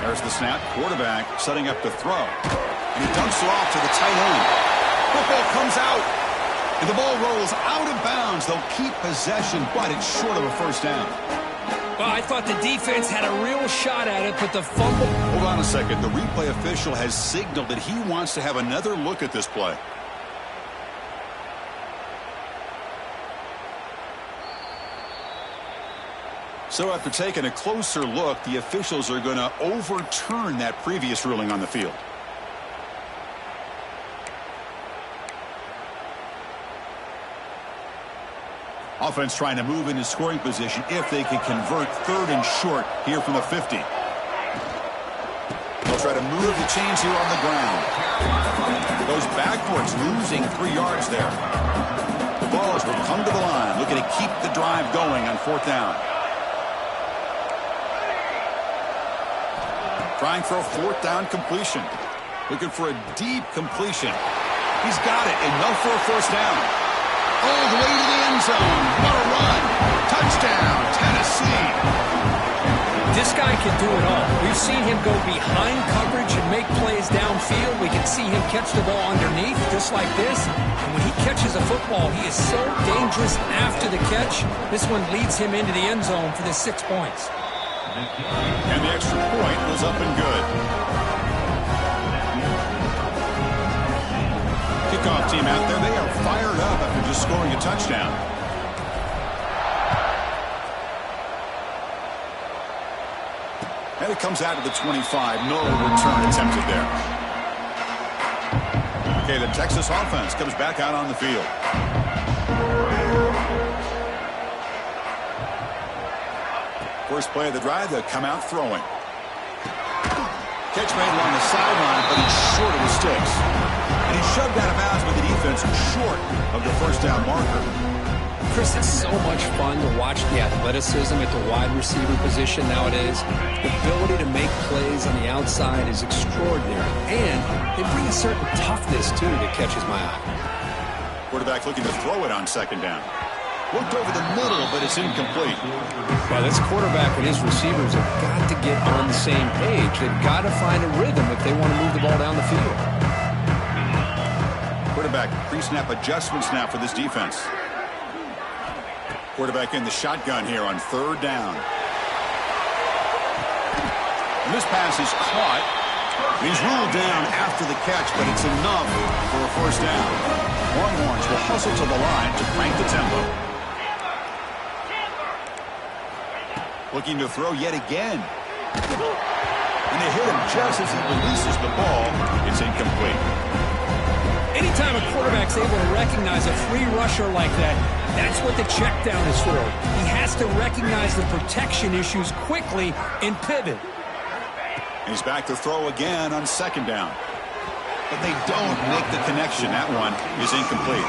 There's the snap. Quarterback setting up to throw. And he dumps it off to the tight end. Football comes out. And the ball rolls out of bounds. They'll keep possession, but it's short of a first down. Well, I thought the defense had a real shot at it, but the fumble... Hold on a second. The replay official has signaled that he wants to have another look at this play. So after taking a closer look, the officials are going to overturn that previous ruling on the field. Offense trying to move into scoring position if they can convert third and short here from the 50. They'll try to move the chains here on the ground. Goes backwards, losing 3 yards there. The Balls will come to the line, looking to keep the drive going on fourth down. Trying for a fourth down completion. Looking for a deep completion. He's got it, enough for a first down. All the way to the end zone. What a run. Touchdown, Tennessee. This guy can do it all. We've seen him go behind coverage and make plays downfield. We can see him catch the ball underneath, just like this. And when he catches a football, he is so dangerous after the catch. This one leads him into the end zone for the 6 points. And the extra point was up and good. Kickoff team out there, they are fired up after just scoring a touchdown. And it comes out of the 25. No return attempted there. Okay, the Texas offense comes back out on the field. First play of the drive, they'll come out throwing. Catch made along the sideline, but he's short of the sticks. And he's shoved out of bounds with the defense short of the first down marker. Chris, it's so much fun to watch the athleticism at the wide receiver position nowadays. The ability to make plays on the outside is extraordinary. And they bring a certain toughness, too, that catches my eye. Quarterback looking to throw it on second down. Looked over the middle, but it's incomplete. Well, this quarterback and his receivers have got to get on the same page. They've got to find a rhythm if they want to move the ball down the field. Quarterback pre-snap adjustments now for this defense. Quarterback in the shotgun here on third down. And this pass is caught. He's ruled down after the catch, but it's enough for a first down. Longhorns will hustle to the line to crank the tempo. Looking to throw yet again. And they hit him just as he releases the ball. It's incomplete. Anytime a quarterback's able to recognize a free rusher like that, that's what the check down is for. He has to recognize the protection issues quickly and pivot. He's back to throw again on second down. But they don't make the connection. That one is incomplete.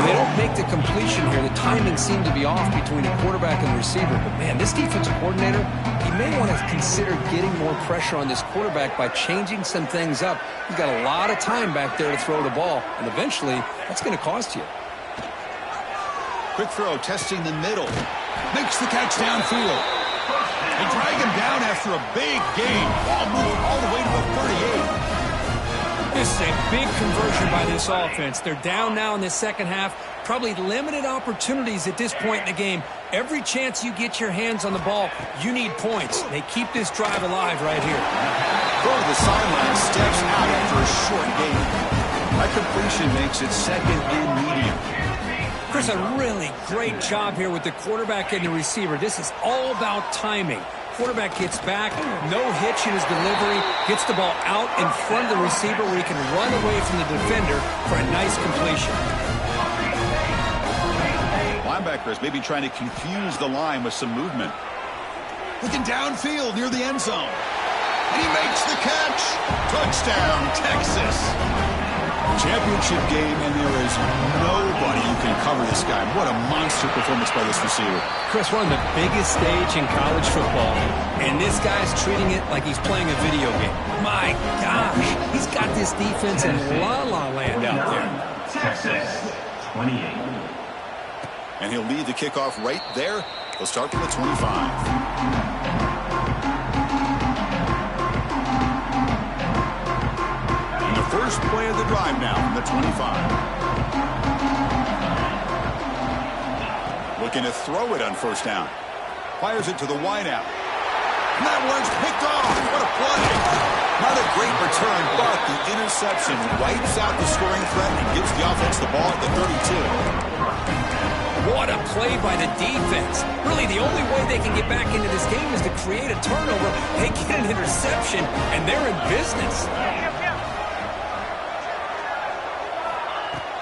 They don't make the completion here. The timing seemed to be off between the quarterback and the receiver. But, man, this defensive coordinator, he may want to consider getting more pressure on this quarterback by changing some things up. He's got a lot of time back there to throw the ball, and eventually that's going to cost you. Quick throw, testing the middle. Makes the catch downfield. They drag him down after a big gain. Ball moved all the way to the 38. This is a big conversion by this offense. They're down now in the second half. Probably limited opportunities at this point in the game. Every chance you get your hands on the ball, you need points. They keep this drive alive right here. Go to the sideline, steps out after a short gain. That completion makes it second and medium. Chris, a really great job here with the quarterback and the receiver. This is all about timing. Quarterback gets back, no hitch in his delivery, gets the ball out in front of the receiver where he can run away from the defender for a nice completion. Linebackers maybe trying to confuse the line with some movement. Looking downfield near the end zone. And he makes the catch. Touchdown, Texas. Championship game, and there is nobody who can cover this guy. What a monster performance by this receiver. Chris, we're on the biggest stage in college football, and this guy's treating it like he's playing a video game. My gosh, he's got this defense in la-la land out there. Texas, 28. And he'll lead the kickoff right there. He'll start from the 25. First play of the drive now from the 25. Looking to throw it on first down. Fires it to the wideout. And that one's picked off. What a play. Not a great return, but the interception wipes out the scoring threat and gives the offense the ball at the 32. What a play by the defense. Really, the only way they can get back into this game is to create a turnover. They get an interception, and they're in business.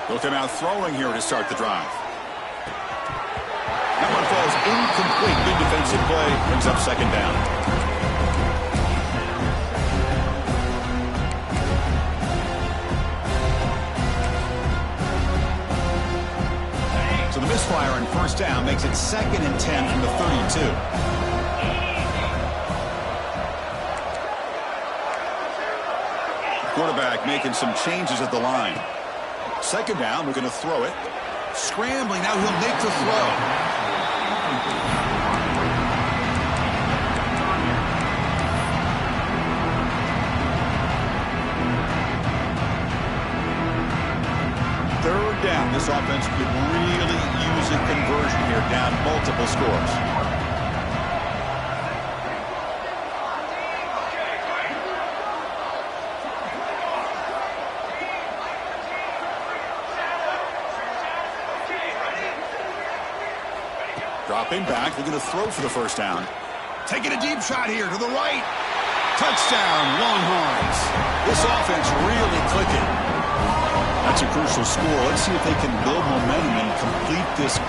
They'll come out throwing here to start the drive. That one falls incomplete. Good defensive play. Brings up second down. So the misfire on first down makes it 2nd and 10 from the 32. Quarterback making some changes at the line. Second down, we're going to throw it. Scrambling, now he'll make the throw. Third down, this offense could really use a conversion here, down multiple scores. Dropping back, looking to throw for the first down. Taking a deep shot here to the right. Touchdown, Longhorns. This offense really clicking. That's a crucial score. Let's see if they can build momentum and complete this.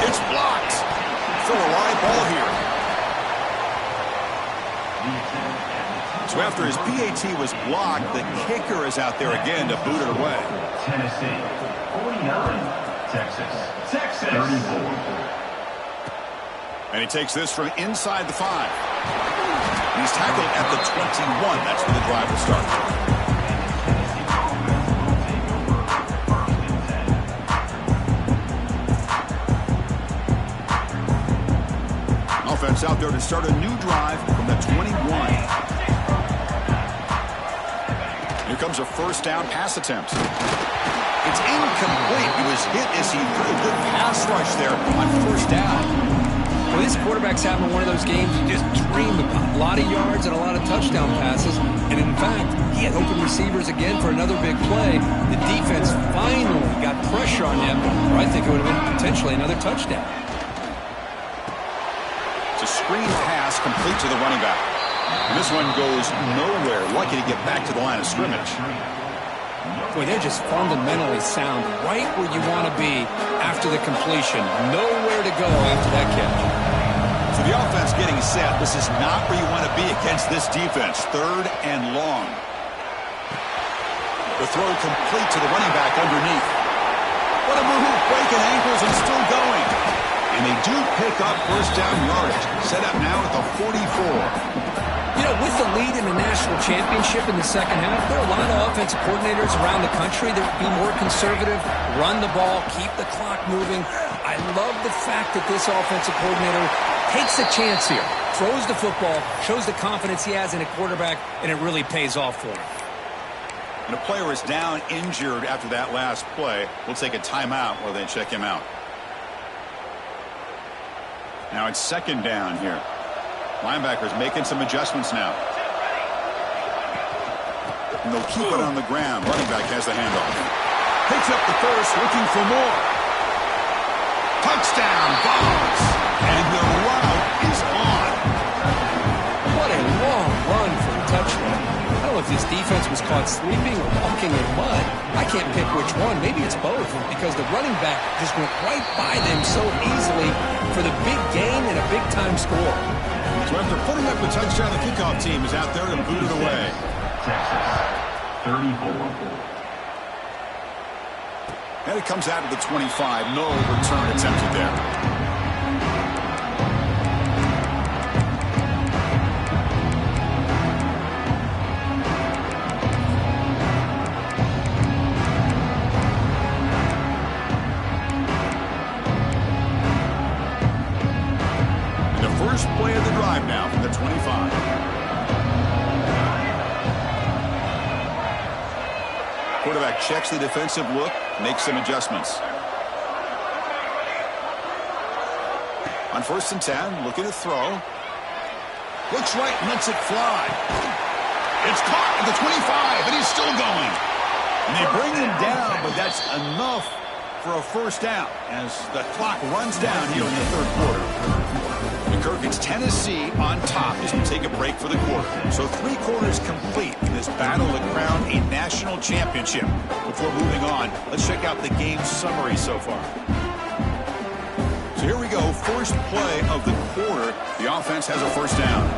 It's blocked. Throw a live ball here. So after his PAT was blocked, the kicker is out there again to boot it away. Tennessee 49, Texas 34. And he takes this from inside the 5. And he's tackled at the 21. That's where the drive will start. Offense out there to start a new drive from the 21. Here comes a first down pass attempt. It's incomplete. He was hit as he threw a good pass rush there on first down. Well, this quarterback's having one of those games you just dream about. A lot of yards and a lot of touchdown passes. And in fact, he had open receivers again for another big play. The defense finally got pressure on him, or I think it would have been potentially another touchdown. It's a screen pass complete to the running back. And this one goes nowhere. Lucky to get back to the line of scrimmage. Boy, they're just fundamentally sound, right where you want to be after the completion. Nowhere to go after that catch. So the offense getting set. This is not where you want to be against this defense. 3rd and long. The throw complete to the running back underneath. What a move, breaking ankles and still going. And they do pick up first down yardage. Set up now at the 44. You know, with the lead in the national championship in the second half, there are a lot of offensive coordinators around the country that would be more conservative, run the ball, keep the clock moving. I love the fact that this offensive coordinator takes a chance here, throws the football, shows the confidence he has in a quarterback, and it really pays off for him. And a player is down injured after that last play. We'll take a timeout while they check him out. Now it's 2nd down here. Linebackers making some adjustments now. And they'll keep it on the ground. Running back has the handoff. Picks up the first, looking for more. Touchdown, Boggs. And the route is on. What a long run for a touchdown. I don't know if this defense was caught sleeping or walking in mud. I can't pick which one. Maybe it's both, because the running back just went right by them so easily for the big gain and a big-time score. So after putting up the touchdown, the kickoff team is out there to boot it away. Texas 34. And it comes out of the 25. No return attempted there. First play of the drive now from the 25. Quarterback checks the defensive look, makes some adjustments. On 1st and 10, looking to throw. Looks right and lets it fly. It's caught at the 25, and he's still going. And they bring him down, but that's enough for a first down as the clock runs down here in the 3rd quarter. Kirk, it's Tennessee on top as we take a break for the quarter. So 3 quarters complete in this battle to crown a national championship. Before moving on, let's check out the game summary so far. So here we go. First play of the quarter. The offense has a first down.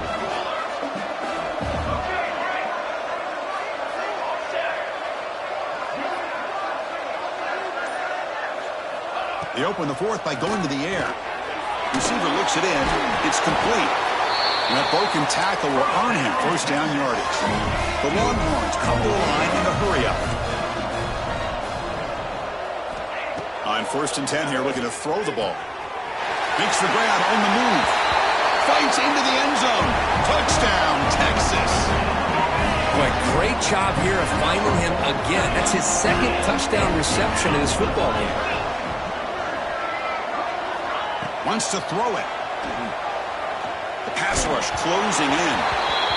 They open the 4th by going to the air. Receiver looks it in. It's complete. And a broken tackle will earn him first down yardage. The Longhorns come to the line in a hurry-up. On 1st and 10 here, looking to throw the ball. Makes the grab on the move. Fights into the end zone. Touchdown, Texas. Boy, great job here of finding him again. That's his 2nd touchdown reception in this football game. Wants to throw it. The pass rush closing in.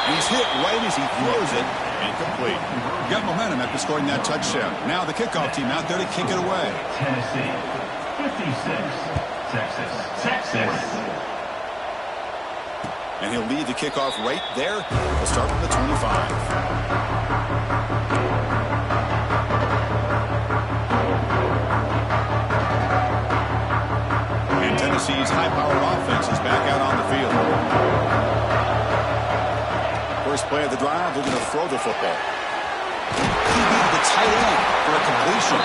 And he's hit right as he throws it. Incomplete. Got momentum after scoring that touchdown. Now the kickoff team out there to kick it away. Tennessee 56, Texas. And he'll lead the kickoff right there. We'll start from the 25. Tennessee's high-powered offense is back out on the field. First play of the drive throw the football. He beat the tight end for a completion.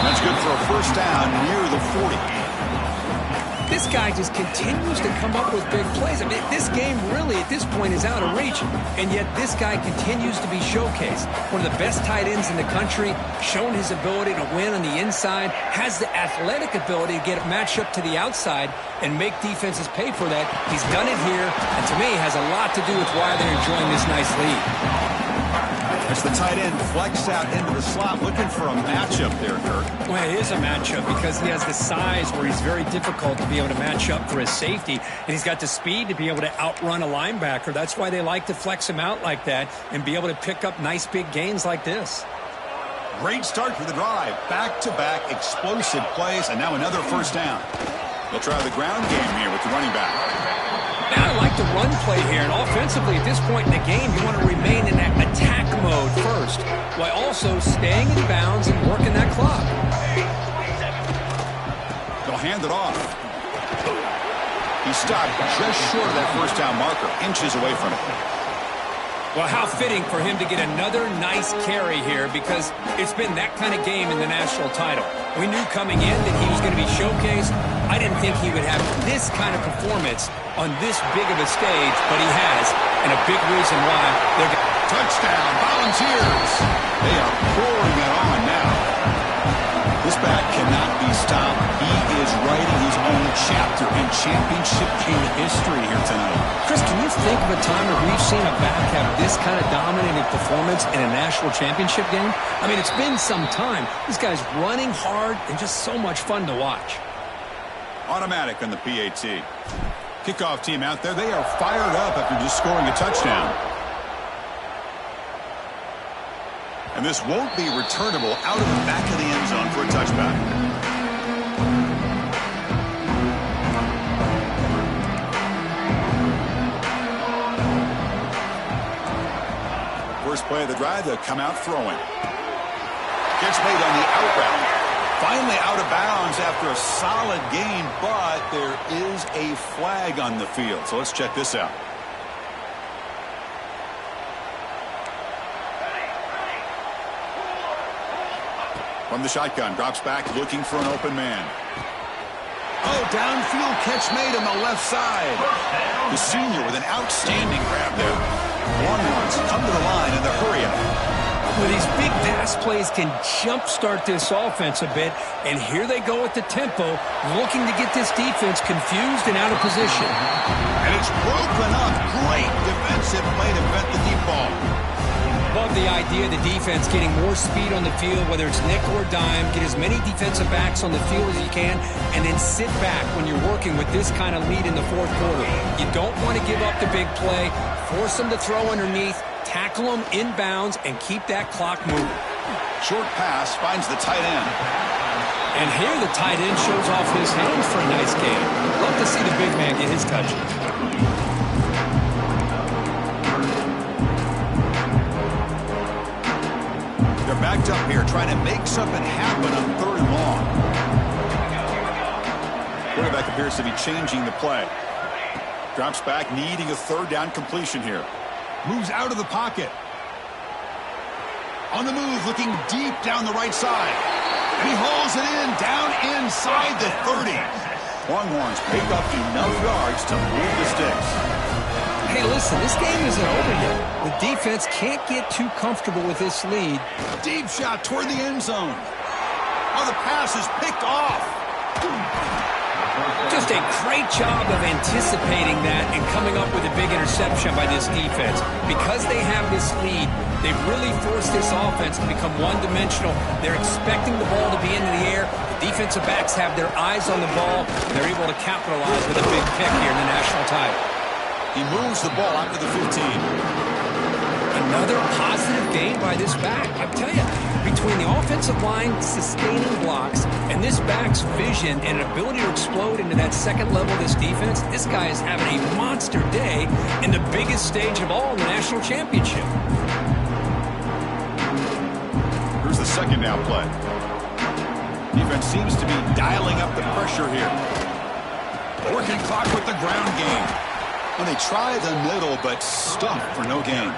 That's good for a first down near the 40. This guy just continues to come up with big plays. I mean, this game really, at this point, is out of reach, and yet this guy continues to be showcased. One of the best tight ends in the country, shown his ability to win on the inside, has the athletic ability to get a matchup to the outside and make defenses pay for that. He's done it here, and to me, has a lot to do with why they're enjoying this nice lead. As the tight end flex out into the slot, looking for a matchup there, Kirk. Well, it is a matchup because he has the size where he's very difficult to be able to match up for his safety, and he's got the speed to be able to outrun a linebacker. That's why they like to flex him out like that and be able to pick up nice big gains like this. Great start to the drive. Back-to-back explosive plays, and now another first down. They'll try the ground game here with the running back. Now I like the run play here, and offensively at this point in the game, you want to remain in that attack mode first, while also staying in bounds and working that clock. They'll hand it off. He stopped just short of that first down marker, inches away from it. Well, how fitting for him to get another nice carry here, because it's been that kind of game in the national title. We knew coming in that he was going to be showcased. I didn't think he would have this kind of performance on this big of a stage, but he has, and a big reason why they're going to... Touchdown, Volunteers! They are pouring it on now. This back cannot be stopped. He is writing his own chapter in championship game history here tonight. Chris, can you think of a time where we've seen a back have this kind of dominating performance in a national championship game? I mean, it's been some time. This guy's running hard and just so much fun to watch. Automatic on the PAT. Kickoff team out there. They are fired up after just scoring a touchdown. And this won't be returnable out of the back of the end zone for a touchback. First play of the drive, they'll come out throwing. Gets made on the out route. Finally out of bounds after a solid gain, but there is a flag on the field. So let's check this out. From the shotgun, drops back, looking for an open man. Oh, downfield catch made on the left side. The senior with an outstanding grab there. Longhorns come to the line in the hurry-up. Well, these big pass plays can jumpstart this offense a bit, and here they go at the tempo, looking to get this defense confused and out of position. And it's broken up. Great defensive play to prevent the deep ball. Love the idea of the defense getting more speed on the field, whether it's nickel or dime, get as many defensive backs on the field as you can, and then sit back when you're working with this kind of lead in the fourth quarter. You don't want to give up the big play, force them to throw underneath, tackle them in bounds, and keep that clock moving. Short pass finds the tight end. And here the tight end shows off his hands for a nice game. Love to see the big man get his touches. They're backed up here, trying to make something happen on third and long. Quarterback appears to be changing the play. Drops back, needing a third down completion here. Moves out of the pocket. On the move, looking deep down the right side. And he hauls it in, down inside the 30. Longhorns pick up enough yards to move the sticks. Hey, listen, this game isn't over yet. The defense can't get too comfortable with this lead. Deep shot toward the end zone. Oh, the pass is picked off. Just a great job of anticipating that and coming up with a big interception by this defense. Because they have this lead, they've really forced this offense to become one-dimensional. They're expecting the ball to be into the air. The defensive backs have their eyes on the ball. They're able to capitalize with a big pick here in the national title. He moves the ball out to the 15. Another positive gain by this back. I tell you, between the offensive line sustaining blocks and this back's vision and ability to explode into that second level of this defense, this guy is having a monster day in the biggest stage of all in the national championship. Here's the second down play. Defense seems to be dialing up the pressure here. Working clock with the ground game. When they try the middle, but stuck for no gain.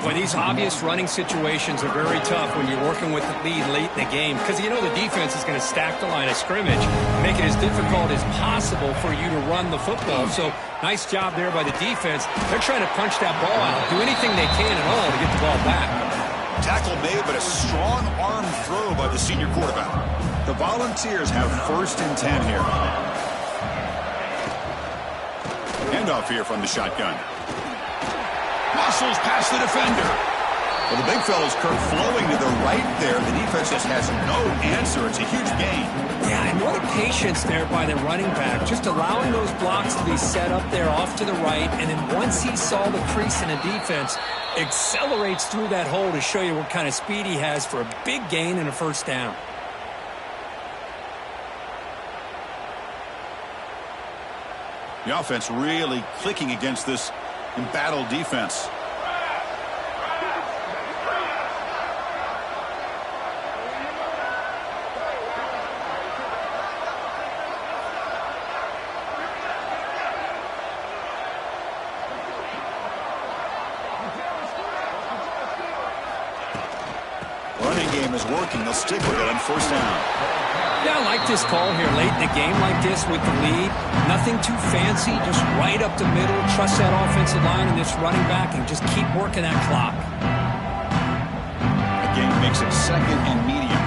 Well, these obvious running situations are very tough when you're working with the lead late in the game because you know the defense is going to stack the line of scrimmage, make it as difficult as possible for you to run the football. So nice job there by the defense. They're trying to punch that ball out, do anything they can at all to get the ball back. Tackle made, but a strong arm throw by the senior quarterback. The Volunteers have 1st and 10 here. Handoff here from the shotgun. Muscles past the defender. Well, the big fella's Kirk flowing to the right there. The defense just has no answer. It's a huge gain. Yeah, and what a patience there by the running back. Just allowing those blocks to be set up there off to the right. And then once he saw the crease in the defense, accelerates through that hole to show you what kind of speed he has for a big gain and a 1st down. The offense really clicking against this embattled defense. Running game is working. They'll stick with it on 1st down. Yeah, I like this call here late in the game like this with the lead. Nothing too fancy, just right up the middle. Trust that offensive line and this running back and just keep working that clock. The game makes it 2nd and medium.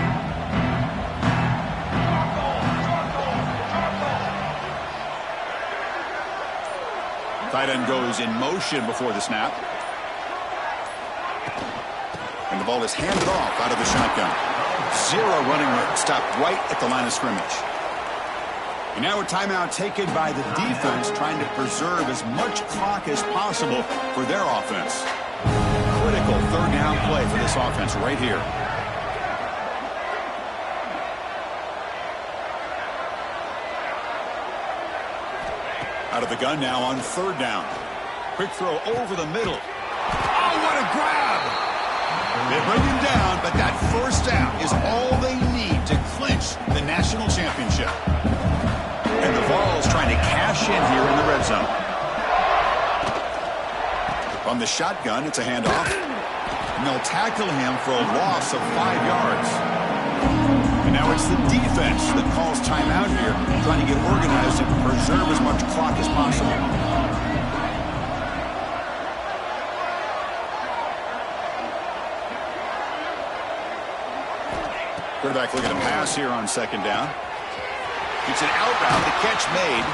Tight end goes in motion before the snap. And the ball is handed off out of the shotgun. 0 running room. Stopped right at the line of scrimmage. And now a timeout taken by the defense, trying to preserve as much clock as possible for their offense. Critical 3rd down play for this offense right here. Out of the gun now on 3rd down. Quick throw over the middle. Oh, what a grab! They bring him down, but that 1st down is all they need to clinch the national championship. And the Vols trying to cash in here in the red zone. From the shotgun, it's a handoff. And they'll tackle him for a loss of 5 yards. And now it's the defense that calls timeout here, trying to get organized and preserve as much clock as possible. Quarterback looking to pass here on 2nd down. It's an out route. The catch made.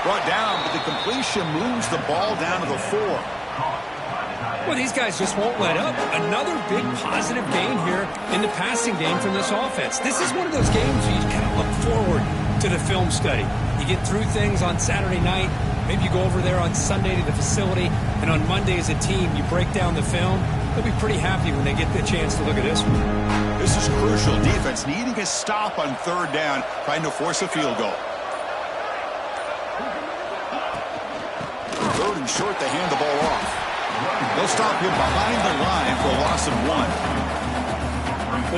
Brought down, but the completion moves the ball down to the 4. Well, these guys just won't let up. Another big positive gain here in the passing game from this offense. This is one of those games where you kind of look forward to the film study. You get through things on Saturday night. Maybe you go over there on Sunday to the facility, and on Monday as a team, you break down the film. They'll be pretty happy when they get the chance to look at this one. This is crucial. Defense needing a stop on 3rd down, trying to force a field goal. 3rd and short, they hand the ball off. They'll stop him behind the line for a loss of 1.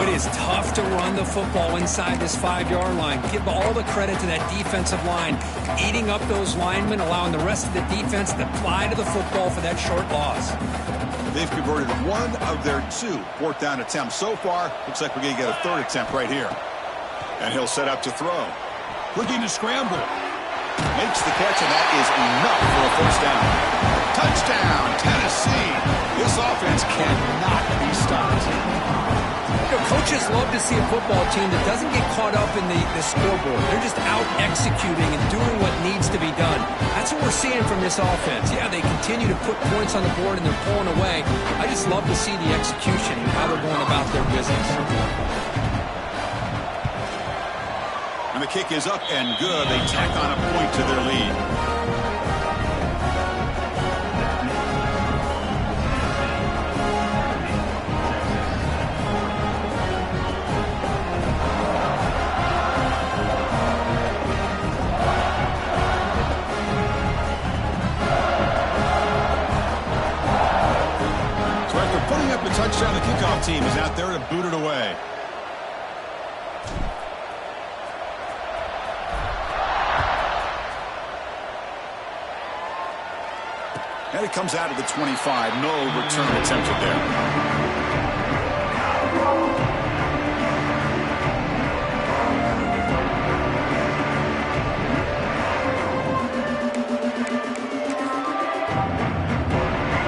It is tough to run the football inside this 5-yard line. Give all the credit to that defensive line, eating up those linemen, allowing the rest of the defense to fly to the football for that short loss. They've converted 1 of their 2 4th down attempts so far. Looks like we're going to get a 3rd attempt right here. And he'll set up to throw. Looking to scramble. Makes the catch, and that is enough for a 1st down. Touchdown, Tennessee. This offense cannot be stopped. You know, coaches love to see a football team that doesn't get caught up in the scoreboard. They're just out executing and doing what needs to be done. That's what we're seeing from this offense. Yeah, they continue to put points on the board and they're pulling away. I just love to see the execution and how they're going about their business. And the kick is up and good. They tack on a point to their lead. So after putting up a touchdown, the kickoff team is out there to boot it away. And it comes out of the 25. No return attempted there.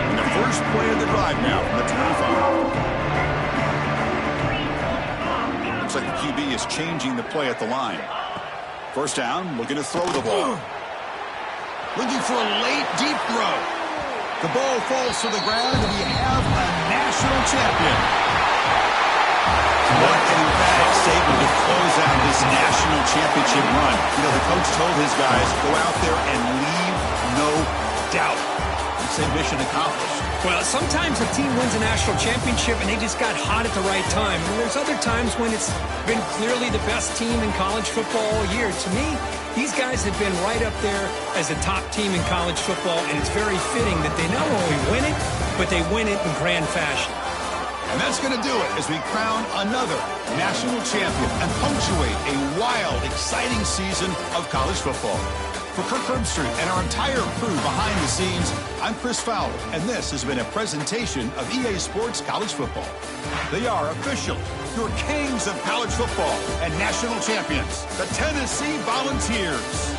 And the first play of the drive now from the 25. Looks like the QB is changing the play at the line. First down, looking to throw the ball. Looking for a late, deep throw. The ball falls to the ground, and we have a national champion. What an emphatic statement to close out this national championship run. You know, the coach told his guys, go out there and leave no doubt. He said mission accomplished. Well, sometimes a team wins a national championship and they just got hot at the right time. And there's other times when it's been clearly the best team in college football all year. To me, these guys have been right up there as a top team in college football, and it's very fitting that they not only win it, but they win it in grand fashion. And that's going to do it as we crown another national champion and punctuate a wild, exciting season of college football. For Kirk Herbstreit and our entire crew behind the scenes, I'm Chris Fowler, and this has been a presentation of EA Sports College Football. They are official, your kings of college football and national champions, the Tennessee Volunteers.